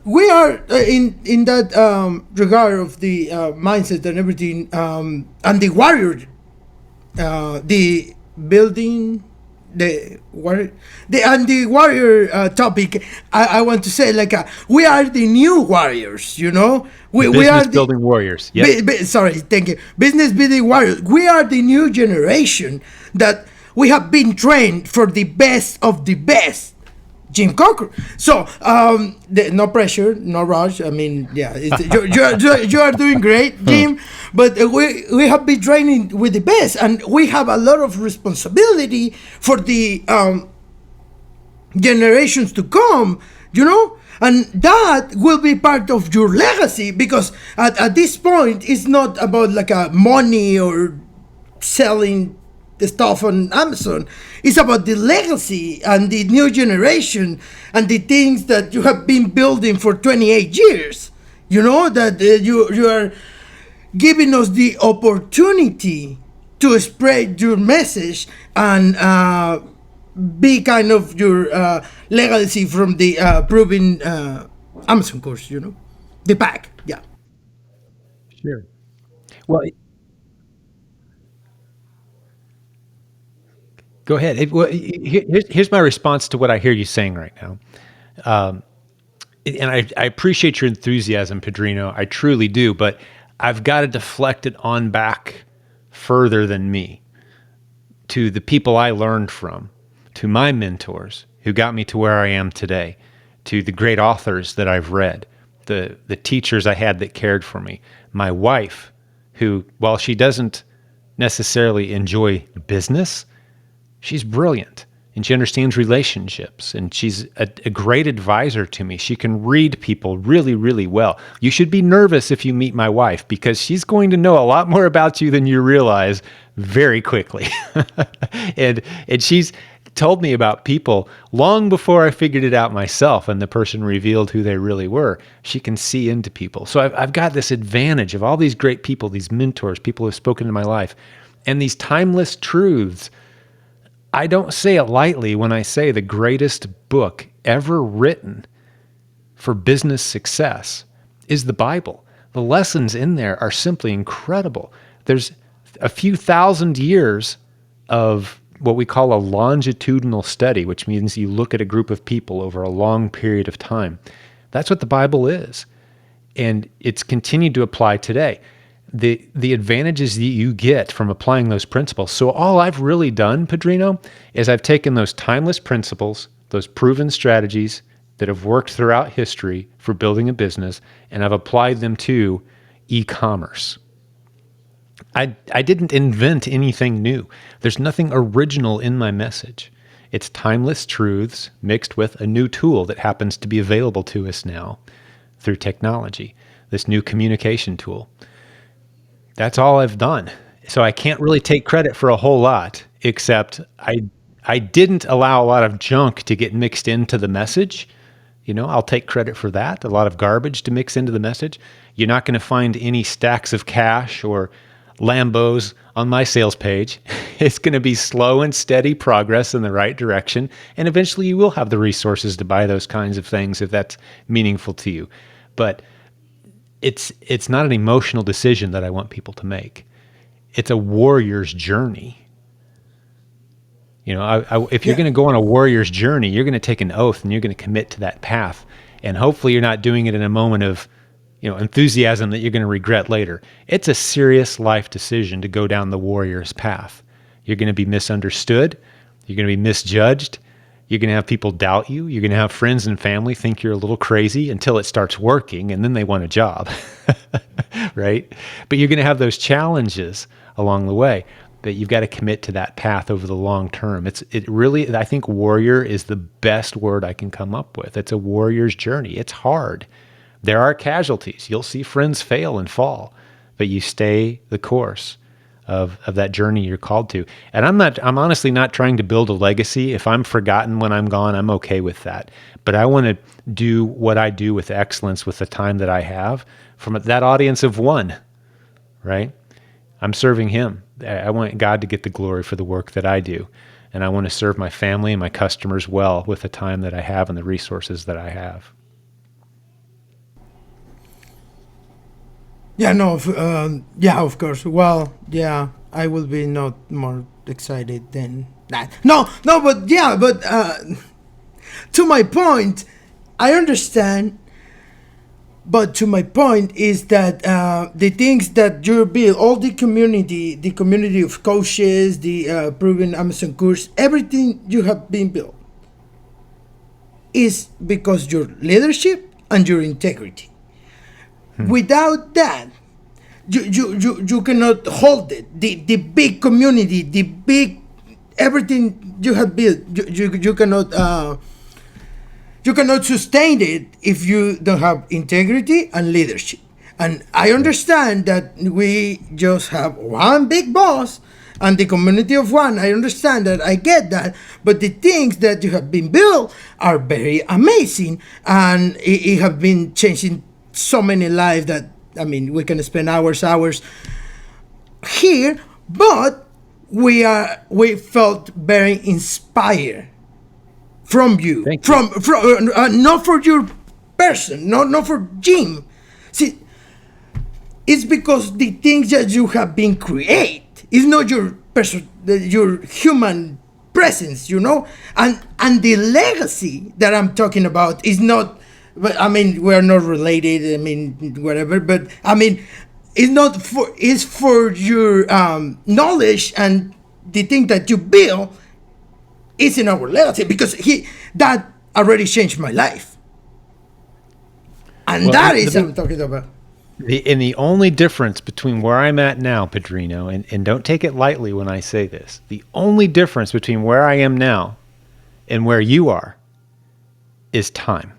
Speaker 2: we are in that regard of the mindset and everything, and the warrior, the building, the warrior topic. I want to say like we are the new warriors, we are the
Speaker 4: building warriors. Yep.
Speaker 2: Sorry, thank you. Business building warriors. We are the new generation that. We have been trained for the best of the best, Jim Cockrum. So, no pressure, no rush. I mean, yeah, you are doing great, Jim. But we have been training with the best, and we have a lot of responsibility for the generations to come. And that will be part of your legacy because at this point, it's not about like a money or selling the stuff on Amazon. It's about the legacy and the new generation and the things that you have been building for 28 years. That you are giving us the opportunity to spread your message and be kind of your legacy from the proven Amazon course, the pack. Yeah.
Speaker 4: Sure. Well, go ahead. Here's my response to what I hear you saying right now. And I appreciate your enthusiasm, Pedrino. I truly do. But I've got to deflect it on back further than me. to the people I learned from, to my mentors who got me to where I am today, to the great authors that I've read, the teachers I had that cared for me, my wife, who, while she doesn't necessarily enjoy business, she's brilliant and she understands relationships and she's a great advisor to me. She can read people really, really well. You should be nervous if you meet my wife because she's going to know a lot more about you than you realize very quickly. and she's told me about people long before I figured it out myself and the person revealed who they really were. She can see into people. So I've got this advantage of all these great people, these mentors, people who have spoken in my life, and these timeless truths. I don't say it lightly when I say the greatest book ever written for business success is the Bible. The lessons in there are simply incredible. There's a few thousand years of what we call a longitudinal study, which means you look at a group of people over a long period of time. That's what the Bible is. And it's continued to apply today. The advantages that you get from applying those principles. So all I've really done, Padrino, is I've taken those timeless principles, those proven strategies that have worked throughout history for building a business, and I've applied them to e-commerce. I didn't invent anything new. There's nothing original in my message. It's timeless truths mixed with a new tool that happens to be available to us now through technology, this new communication tool. That's all I've done. So I can't really take credit for a whole lot, except I didn't allow a lot of junk to get mixed into the message. You know, I'll take credit for that. A lot of garbage to mix into the message. You're not going to find any stacks of cash or Lambos on my sales page. It's going to be slow and steady progress in the right direction. And eventually you will have the resources to buy those kinds of things if that's meaningful to you. But it's not an emotional decision that I want people to make. It's a warrior's journey. You know, if you're going to go on a warrior's journey, you're going to take an oath and you're going to commit to that path. And hopefully you're not doing it in a moment of, enthusiasm that you're going to regret later. It's a serious life decision to go down the warrior's path. You're going to be misunderstood. You're going to be misjudged. You're going to have people doubt you. You're going to have friends and family think you're a little crazy until it starts working, and then they want a job, right? But you're going to have those challenges along the way, but you've got to commit to that path over the long term. I think warrior is the best word I can come up with. It's a warrior's journey. It's hard. There are casualties. You'll see friends fail and fall, but you stay the course of that journey you're called to. And I'm honestly not trying to build a legacy. If I'm forgotten when I'm gone, I'm okay with that. But I want to do what I do with excellence with the time that I have from that audience of one, right? I'm serving him. I want God to get the glory for the work that I do. And I want to serve my family and my customers well with the time that I have and the resources that I have.
Speaker 2: Yeah, no, of course. Well, yeah, I will be not more excited than that. No, but to my point, I understand. But to my point is that the things that you build, all the community of coaches, the proven Amazon course, everything you have been built is because your leadership and your integrity. Without that, you cannot hold it. The big community, the big everything you have built, you cannot sustain it if you don't have integrity and leadership. And I understand that we just have one big boss and the community of one. I understand that. I get that. But the things that you have been built are very amazing, and it have been changing so many lives that, we can spend hours here, but we felt very inspired from you.
Speaker 4: Thank you.
Speaker 2: From not for your person, not for Jim. See, it's because the things that you have been create is not your person, your human presence, and the legacy that I'm talking about is not. But we're not related. Whatever. But it's not for. It's for your knowledge and the thing that you build is in our legacy, because that already changed my life. And that is what I'm talking about.
Speaker 4: The only difference between where I'm at now, Padrino, and don't take it lightly when I say this, the only difference between where I am now and where you are is time.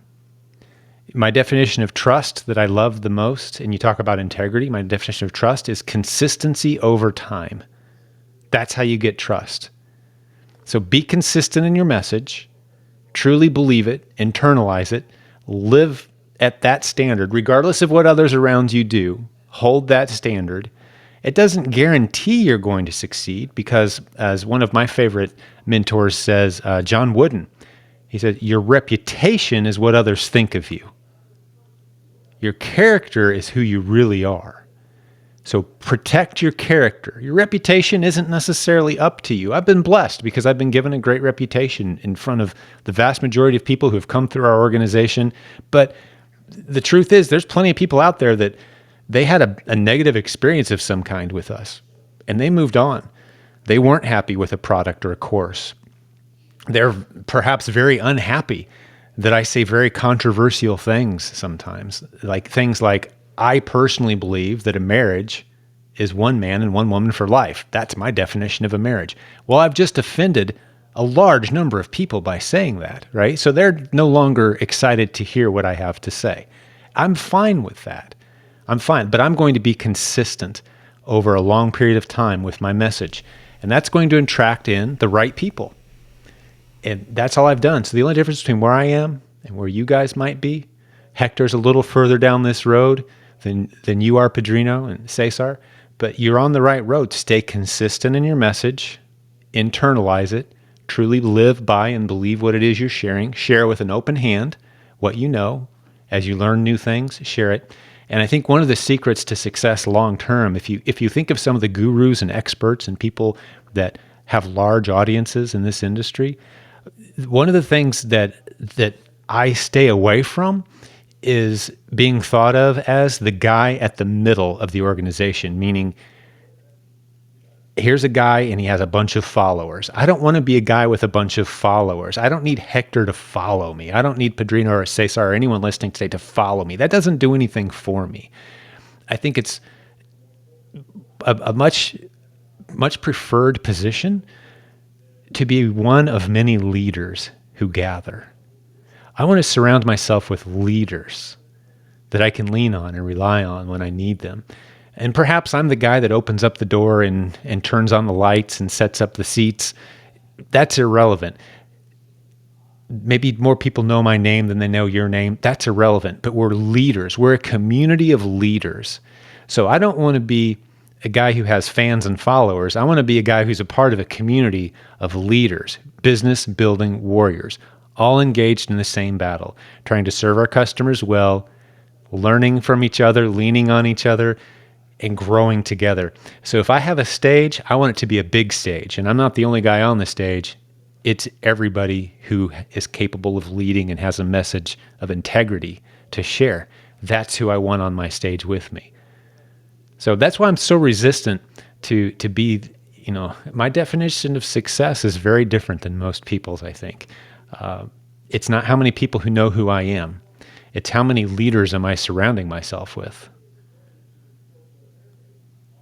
Speaker 4: My definition of trust that I love the most, and you talk about integrity, my definition of trust is consistency over time. That's how you get trust. So be consistent in your message, truly believe it, internalize it, live at that standard, regardless of what others around you do. Hold that standard. It doesn't guarantee you're going to succeed because, as one of my favorite mentors says, John Wooden, he said, your reputation is what others think of you. Your character is who you really are. So protect your character. Your reputation isn't necessarily up to you. I've been blessed because I've been given a great reputation in front of the vast majority of people who have come through our organization. But the truth is, there's plenty of people out there that they had a negative experience of some kind with us, and they moved on. They weren't happy with a product or a course. They're perhaps very unhappy that I say very controversial things sometimes, like things like, I personally believe that a marriage is one man and one woman for life. That's my definition of a marriage. Well, I've just offended a large number of people by saying that, right? So they're no longer excited to hear what I have to say. I'm fine with that. I'm fine, but I'm going to be consistent over a long period of time with my message. And that's going to attract in the right people. And that's all I've done. So the only difference between where I am and where you guys might be, Hector's a little further down this road than you are, Padrino and Cesar, but you're on the right road. Stay consistent in your message, internalize it, truly live by and believe what it is you're sharing. Share with an open hand what you know. As you learn new things, share it. And I think one of the secrets to success long term, if you think of some of the gurus and experts and people that have large audiences in this industry, one of the things that I stay away from is being thought of as the guy at the middle of the organization, meaning here's a guy and he has a bunch of followers. I don't want to be a guy with a bunch of followers. I don't need Hector to follow me. I don't need Padrino or Cesar or anyone listening today to follow me. That doesn't do anything for me. I think it's a much preferred position to be one of many leaders who gather. I want to surround myself with leaders that I can lean on and rely on when I need them. And perhaps I'm the guy that opens up the door and turns on the lights and sets up the seats. That's irrelevant. Maybe more people know my name than they know your name. That's irrelevant. But we're leaders. We're a community of leaders. So I don't want to be a guy who has fans and followers. I want to be a guy who's a part of a community of leaders, business building warriors, all engaged in the same battle, trying to serve our customers well, learning from each other, leaning on each other, and growing together. So if I have a stage, I want it to be a big stage. And I'm not the only guy on the stage. It's everybody who is capable of leading and has a message of integrity to share. That's who I want on my stage with me. So that's why I'm so resistant to be, my definition of success is very different than most people's, I think. It's not how many people who know who I am. It's how many leaders am I surrounding myself with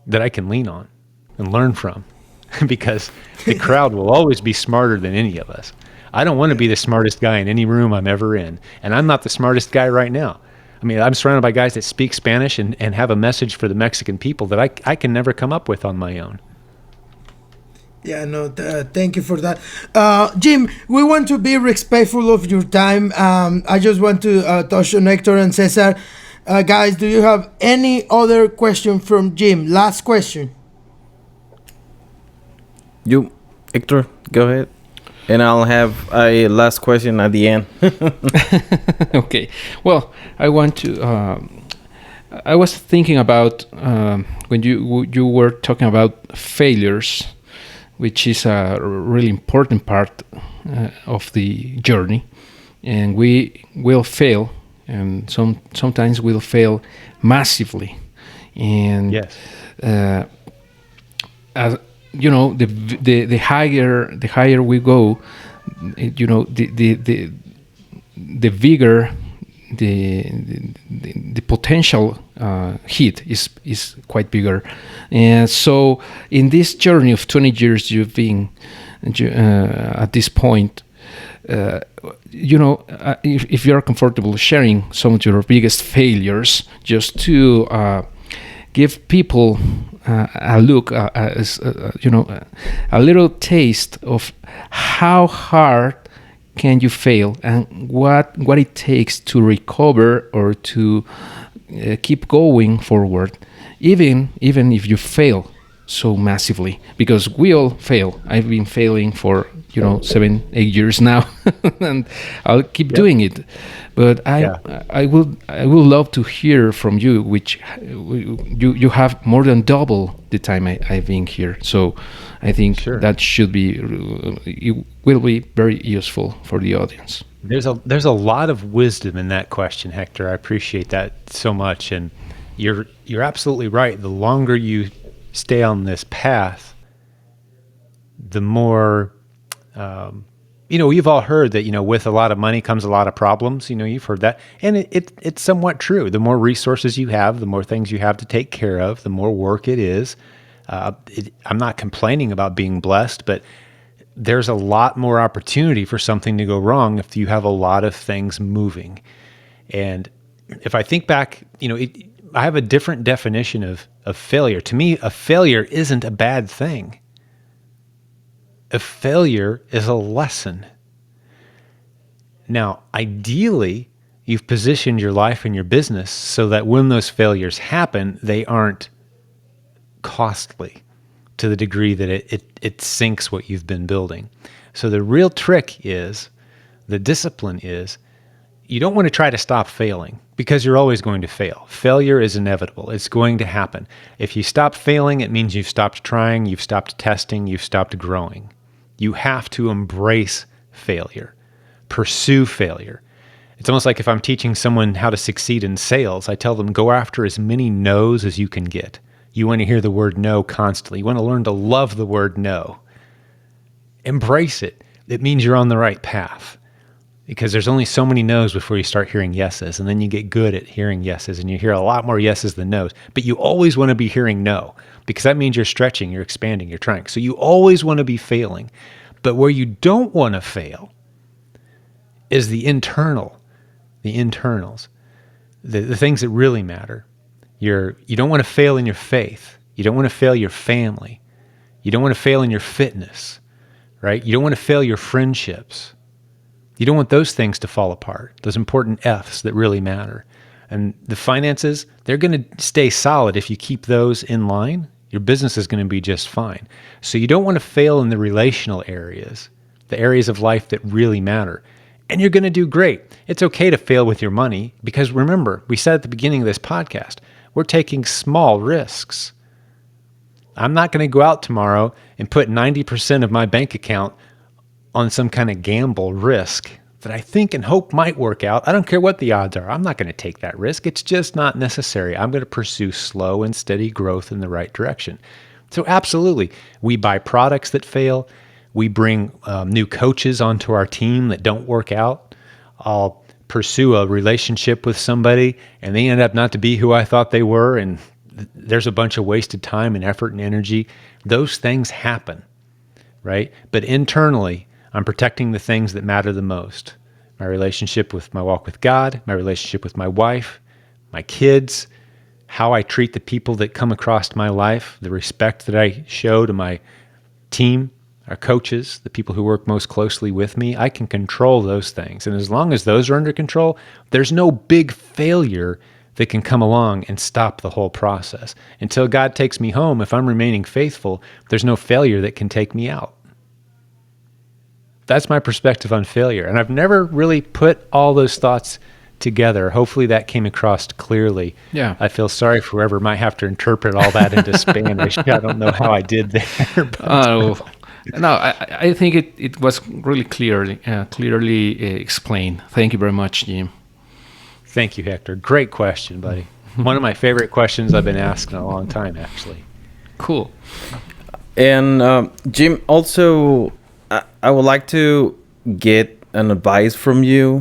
Speaker 4: that I can lean on and learn from, because the crowd will always be smarter than any of us. I don't want to be the smartest guy in any room I'm ever in, and I'm not the smartest guy right now. I mean, I'm surrounded by guys that speak Spanish and have a message for the Mexican people that I can never come up with on my own.
Speaker 2: Yeah, no, thank you for that. Jim, we want to be respectful of your time. I just want to touch on Hector and Cesar. Guys, do you have any other question from Jim? Last question.
Speaker 1: You, Hector, go ahead. And I'll have a last question at the end.
Speaker 3: Okay. Well, I want to... I was thinking about when you were talking about failures, which is a really important part of the journey. And we will fail, and sometimes we'll fail massively. And
Speaker 4: yes.
Speaker 3: the higher we go, the bigger the potential hit is quite bigger. And so in this journey of 20 years you've been at this point, if you're comfortable sharing some of your biggest failures, just to give people a look, a little taste of how hard can you fail and what it takes to recover or to keep going forward, even if you fail so massively, because we all fail. I've been failing for 7-8 years now, and I'll keep doing it. But I will love to hear from you, which you have more than double the time I've been here. So I think that should be it will be very useful for the audience.
Speaker 4: There's a lot of wisdom in that question, Hector. I appreciate that so much, and you're absolutely right. The longer you stay on this path, the more you've all heard that with a lot of money comes a lot of problems. You've heard that, and it's somewhat true. The more resources you have, the more things you have to take care of, the more work it is. I'm not complaining about being blessed, but there's a lot more opportunity for something to go wrong if you have a lot of things moving. And if I think back, I have a different definition of failure. To me, a failure isn't a bad thing. A failure is a lesson. Now, ideally, you've positioned your life and your business so that when those failures happen, they aren't costly to the degree that it sinks what you've been building. So the real trick is, the discipline is, you don't want to try to stop failing, because you're always going to fail. Failure is inevitable. It's going to happen. If you stop failing, it means you've stopped trying, you've stopped testing, you've stopped growing. You have to embrace failure, pursue failure. It's almost like if I'm teaching someone how to succeed in sales, I tell them, go after as many no's as you can get. You want to hear the word no constantly. You want to learn to love the word no. Embrace it. It means you're on the right path, because there's only so many no's before you start hearing yeses, and then you get good at hearing yeses, and you hear a lot more yeses than no's. But you always want to be hearing no, because that means you're stretching, you're expanding, you're trying. So you always want to be failing. But where you don't want to fail is the internals, the things that really matter. You don't want to fail in your faith. You don't want to fail your family. You don't want to fail in your fitness, right? You don't want to fail your friendships. You don't want those things to fall apart, those important F's that really matter. And the finances, they're going to stay solid if you keep those in line. Your business is going to be just fine. So you don't want to fail in the relational areas, the areas of life that really matter. And you're going to do great. It's okay to fail with your money, because remember, we said at the beginning of this podcast, we're taking small risks. I'm not going to go out tomorrow and put 90% of my bank account on some kind of gamble risk that I think and hope might work out. I don't care what the odds are. I'm not going to take that risk. It's just not necessary. I'm going to pursue slow and steady growth in the right direction. So absolutely, we buy products that fail. We bring new coaches onto our team that don't work out. I'll pursue a relationship with somebody and they end up not to be who I thought they were, and there's a bunch of wasted time and effort and energy. Those things happen, right? But internally, I'm protecting the things that matter the most. My relationship with my walk with God, my relationship with my wife, my kids, how I treat the people that come across my life, the respect that I show to my team, our coaches, the people who work most closely with me. I can control those things. And as long as those are under control, there's no big failure that can come along and stop the whole process. Until God takes me home, if I'm remaining faithful, there's no failure that can take me out. That's my perspective on failure. And I've never really put all those thoughts together. Hopefully that came across clearly.
Speaker 3: Yeah.
Speaker 4: I feel sorry for whoever might have to interpret all that into Spanish. I don't know how I did there.
Speaker 3: No, I think it was really clearly explained. Thank you very much, Jim.
Speaker 4: Thank you, Hector. Great question, buddy. One of my favorite questions I've been asked in a long time, actually.
Speaker 3: Cool.
Speaker 1: And Jim, also, I would like to get an advice from you.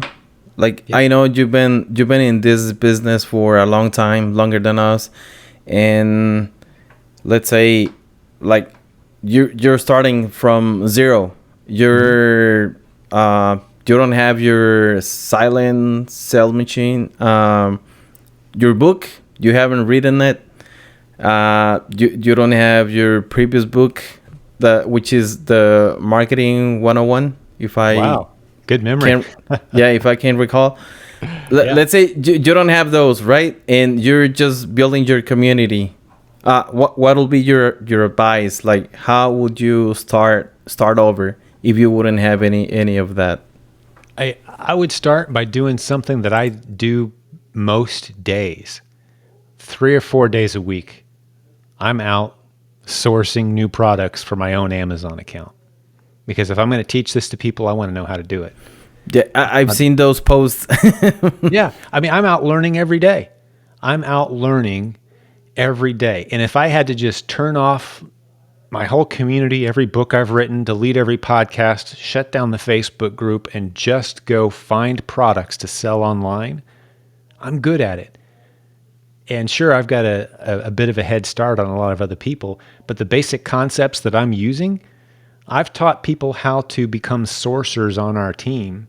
Speaker 1: Like, I know you've been in this business for a long time, longer than us, and let's say, like, you're starting from zero. You're you don't have your silent sell machine. Your book, you haven't written it. You don't have your previous book, which is the Marketing 101. If I
Speaker 4: Wow, good memory.
Speaker 1: if I can recall. Let's say you don't have those, right? And you're just building your community. What will be your advice? Like, how would you start over if you wouldn't have any of that?
Speaker 4: I would start by doing something that I do most days, 3 or 4 days a week. I'm out sourcing new products for my own Amazon account. Because if I'm going to teach this to people, I want to know how to do it.
Speaker 1: Yeah, I've seen those posts.
Speaker 4: Yeah. I mean, I'm out learning every day. I'm out learning every day. And if I had to just turn off my whole community, every book I've written, delete every podcast, shut down the Facebook group, and just go find products to sell online, I'm good at it. And sure, I've got a bit of a head start on a lot of other people, but the basic concepts that I'm using, I've taught people how to become sourcers on our team.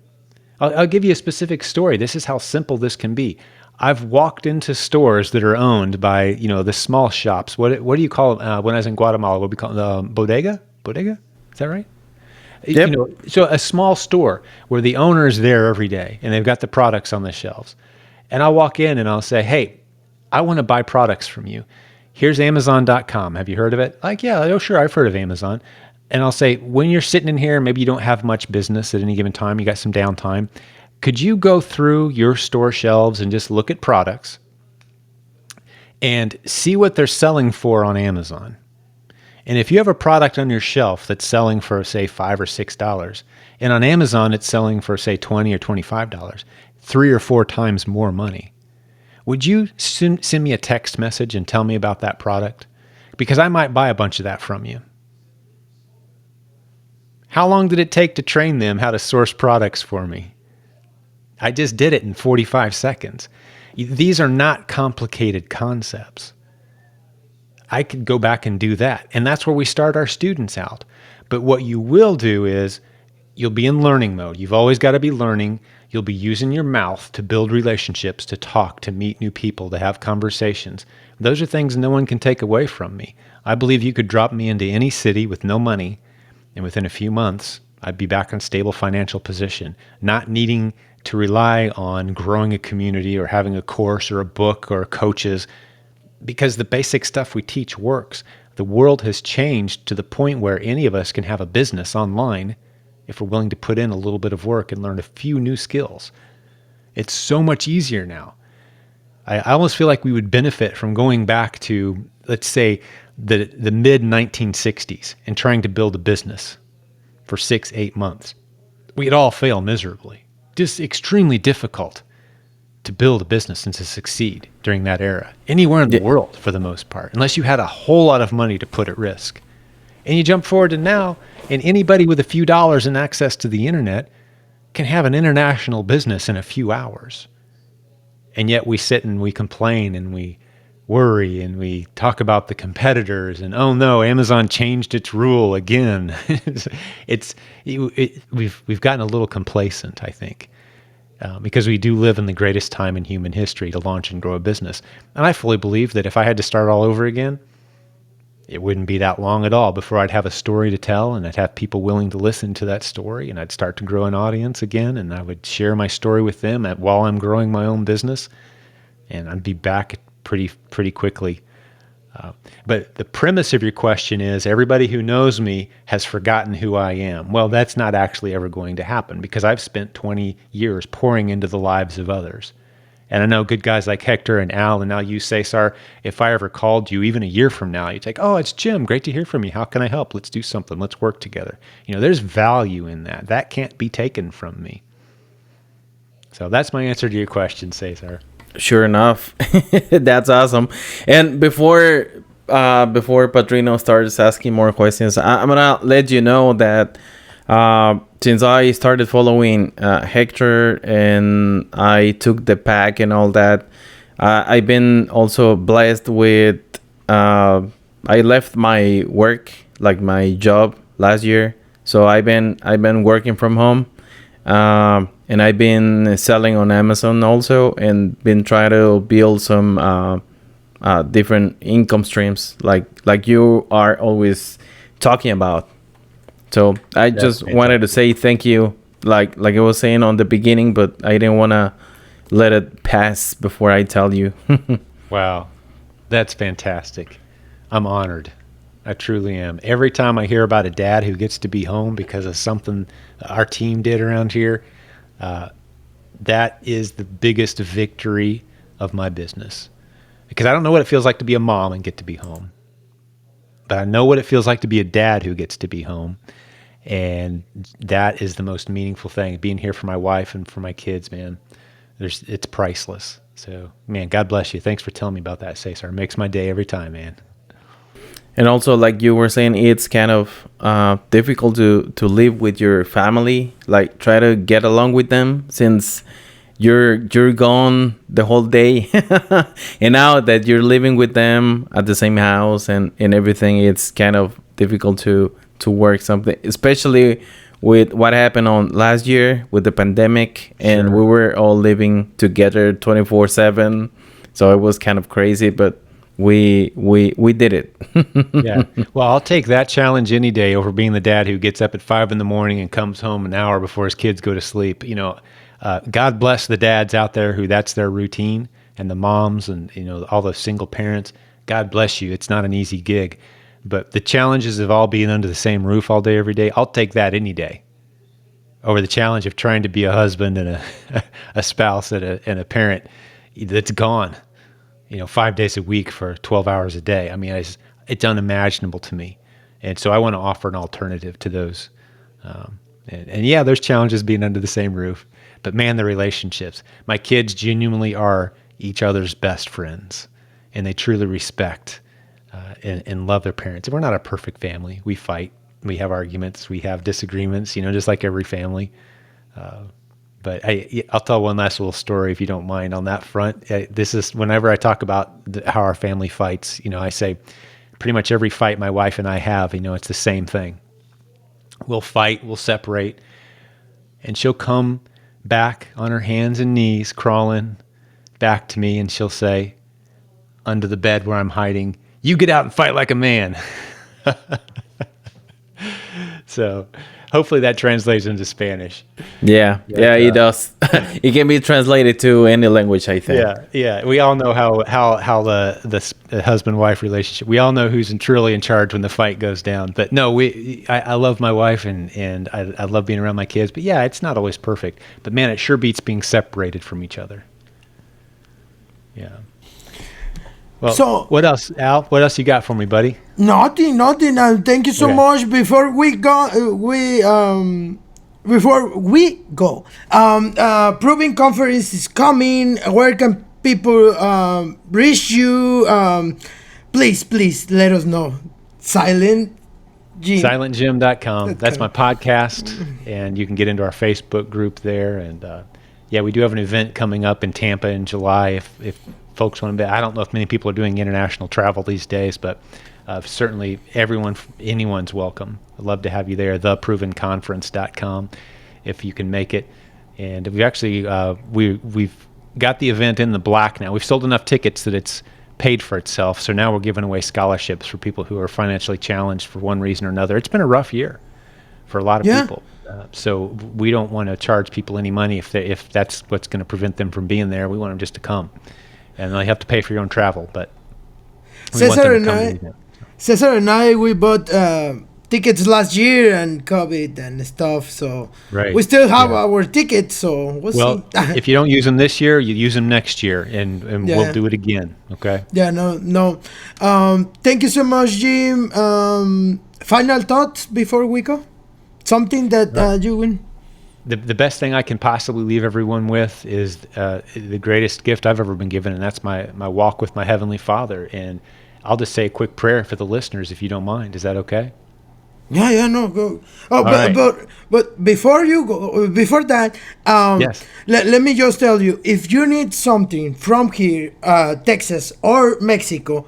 Speaker 4: I'll give you a specific story. This is how simple this can be. I've walked into stores that are owned by, the small shops. What do you call them? When I was in Guatemala, what we call them? Bodega? Bodega? Is that right?
Speaker 1: Yep.
Speaker 4: So a small store where the owner is there every day and they've got the products on the shelves. And I'll walk in and I'll say, hey, I want to buy products from you. Here's Amazon.com. Have you heard of it? Like, yeah, oh, sure, I've heard of Amazon. And I'll say, when you're sitting in here, maybe you don't have much business at any given time, you got some downtime. Could you go through your store shelves and just look at products and see what they're selling for on Amazon? And if you have a product on your shelf that's selling for, say, $5 or $6, and on Amazon it's selling for, say, $20 or $25, 3 or 4 times more money, would you send me a text message and tell me about that product? Because I might buy a bunch of that from you. How long did it take to train them how to source products for me? I just did it in 45 seconds. These are not complicated concepts. I could go back and do that. And that's where we start our students out. But what you will do is you'll be in learning mode. You've always got to be learning. You'll be using your mouth to build relationships, to talk, to meet new people, to have conversations. Those are things no one can take away from me. I believe you could drop me into any city with no money, and within a few months, I'd be back in a stable financial position, not needing to rely on growing a community or having a course or a book or coaches, because the basic stuff we teach works. The world has changed to the point where any of us can have a business online if we're willing to put in a little bit of work and learn a few new skills. It's so much easier now. I almost feel like we would benefit from going back to, let's say, the mid-1960s and trying to build a business for 6-8 months. We'd all fail miserably. Just extremely difficult to build a business and to succeed during that era, anywhere in the world for the most part, unless you had a whole lot of money to put at risk. And you jump forward to now, and anybody with a few dollars and access to the internet can have an international business in a few hours. And yet we sit and we complain and we worry and we talk about the competitors and, oh no, Amazon changed its rule again. We've gotten a little complacent, I think, because we do live in the greatest time in human history to launch and grow a business. And I fully believe that if I had to start all over again, it wouldn't be that long at all before I'd have a story to tell, and I'd have people willing to listen to that story, and I'd start to grow an audience again, and I would share my story with them while I'm growing my own business, and I'd be back pretty quickly. But the premise of your question is everybody who knows me has forgotten who I am. Well, that's not actually ever going to happen because I've spent 20 years pouring into the lives of others. And I know good guys like Hector and Al, and now you, Cesar, if I ever called you even a year from now, you'd take, oh, it's Jim. Great to hear from you. How can I help? Let's do something. Let's work together. There's value in that. That can't be taken from me. So that's my answer to your question, Cesar.
Speaker 1: Sure enough. That's awesome. And before before Padrino starts asking more questions, I'm gonna let you know that since I started following Hector and I took the pack and all that, I've been also blessed with. I left my work, like my job, last year, so I've been working from home, and I've been selling on Amazon also, and been trying to build some different income streams, like you are always talking about. So I just wanted to say thank you, like I was saying on the beginning, but I didn't want to let it pass before I tell you.
Speaker 4: Wow. That's fantastic. I'm honored. I truly am. Every time I hear about a dad who gets to be home because of something our team did around here, that is the biggest victory of my business. Because I don't know what it feels like to be a mom and get to be home. But I know what it feels like to be a dad who gets to be home. And that is the most meaningful thing. Being here for my wife and for my kids, man, it's priceless. So, man, God bless you. Thanks for telling me about that, Cesar. It makes my day every time, man.
Speaker 1: And also, like you were saying, it's kind of difficult to live with your family, like try to get along with them since you're gone the whole day. And now that you're living with them at the same house and everything, it's kind of difficult to work something, especially with what happened on last year with the pandemic, and we were all living together 24/7. So it was kind of crazy, but we did it.
Speaker 4: Yeah. Well, I'll take that challenge any day over being the dad who gets up at 5 a.m. and comes home an hour before his kids go to sleep. You know, God bless the dads out there who that's their routine, and the moms and, you know, all the single parents. God bless you. It's not an easy gig, but the challenges of all being under the same roof all day, every day, I'll take that any day over the challenge of trying to be a husband and a spouse and a parent that's gone, you know, 5 days a week for 12 hours a day. I mean, it's unimaginable to me. And so I want to offer an alternative to those. And yeah, there's challenges being under the same roof, but man, the relationships, my kids genuinely are each other's best friends, and they truly respect and love their parents. And we're not a perfect family. We fight, we have arguments, we have disagreements, you know, just like every family. But I'll tell one last little story, if you don't mind, on that front. This is whenever I talk about how our family fights, you know, I say pretty much every fight my wife and I have, you know, it's the same thing. We'll fight, we'll separate, and she'll come back on her hands and knees, crawling back to me, and she'll say, under the bed where I'm hiding, "You get out and fight like a man." So hopefully that translates into Spanish.
Speaker 1: Yeah, it does. It can be translated to any language, I think.
Speaker 4: Yeah. We all know how the husband-wife relationship. We all know who's truly in charge when the fight goes down. But no, I love my wife and I love being around my kids. But yeah, it's not always perfect. But man, it sure beats being separated from each other. Yeah. Well, so what else, Al? What else you got for me, buddy?
Speaker 2: Nothing. Thank you so much. Before we go, Proving Conference is coming. Where can people reach you? Please let us know.
Speaker 4: SilentJim.com. That's my podcast, and you can get into our Facebook group there. And yeah, we do have an event coming up in Tampa in July. If folks want to be, I don't know if many people are doing international travel these days, but certainly anyone's welcome. I'd love to have you there. theprovenconference.com if you can make it. And we actually we've got the event in the black now. We've sold enough tickets that it's paid for itself. So now we're giving away scholarships for people who are financially challenged for one reason or another. It's been a rough year for a lot of people. So we don't want to charge people any money if that's what's going to prevent them from being there. We want them just to come. And they have to pay for your own travel, but
Speaker 2: Cesar and I, we bought tickets last year and COVID and stuff, so we still have our tickets. So we'll see.
Speaker 4: If you don't use them this year, you use them next year, and we'll do it again. Okay.
Speaker 2: Yeah. No. Thank you so much, Jim. Final thoughts before we go. Something that you win.
Speaker 4: The best thing I can possibly leave everyone with is the greatest gift I've ever been given, and that's my walk with my Heavenly Father. And I'll just say a quick prayer for the listeners, if you don't mind. Is that okay?
Speaker 2: Yeah, no, go. Oh,
Speaker 4: right.
Speaker 2: but before you go, before that,
Speaker 4: Yes.
Speaker 2: let me just tell you, if you need something from here, Texas or Mexico,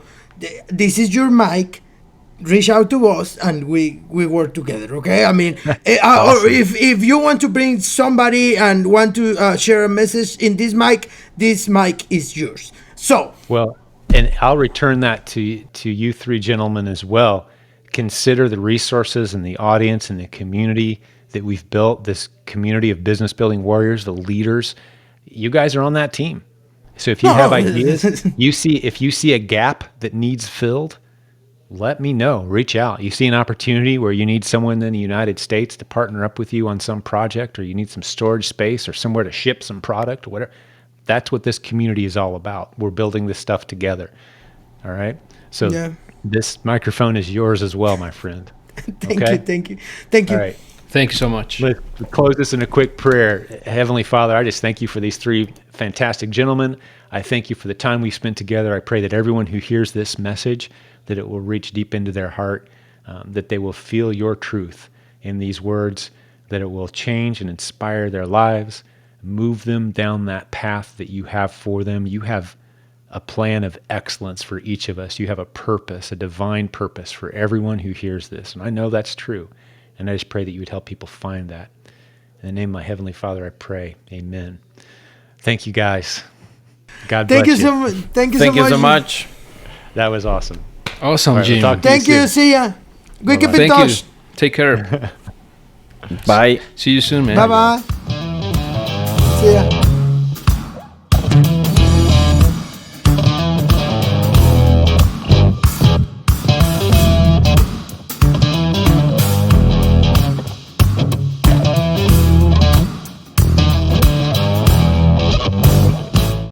Speaker 2: this is your mic. Reach out to us and we work together. Okay, I mean, or if you want to bring somebody and want to share a message in this mic is yours. So
Speaker 4: Well, and I'll return that to you three gentlemen as well. Consider the resources and the audience and the community that we've built, this community of business building warriors, the leaders. You guys are on that team. So if you have ideas, if you see a gap that needs filled, let me know. Reach out. You see an opportunity where you need someone in the United States to partner up with you on some project, or you need some storage space or somewhere to ship some product or whatever. That's what this community is all about. We're building this stuff together. All right. So this microphone is yours as well, my friend.
Speaker 2: Thank you.
Speaker 4: All right.
Speaker 3: Thank you so much.
Speaker 4: Let's close this in a quick prayer. Heavenly Father, I just thank you for these three fantastic gentlemen. I thank you for the time we spent together. I pray that everyone who hears this message, that it will reach deep into their heart, that they will feel your truth in these words, that it will change and inspire their lives, move them down that path that you have for them. You have a plan of excellence for each of us. You have a purpose, a divine purpose for everyone who hears this. And I know that's true. And I just pray that you would help people find that. In the name of my Heavenly Father, I pray. Amen. Thank you, guys. God bless you.
Speaker 2: Thank you so much.
Speaker 4: That was awesome.
Speaker 3: Awesome,
Speaker 4: All right,
Speaker 3: Jim.
Speaker 4: we'll talk to
Speaker 2: Thank you.
Speaker 4: soon.
Speaker 2: See ya. We keep in
Speaker 3: Thank you.
Speaker 2: touch.
Speaker 3: Take care.
Speaker 1: Bye.
Speaker 3: See you soon, man.
Speaker 2: Bye bye. See ya.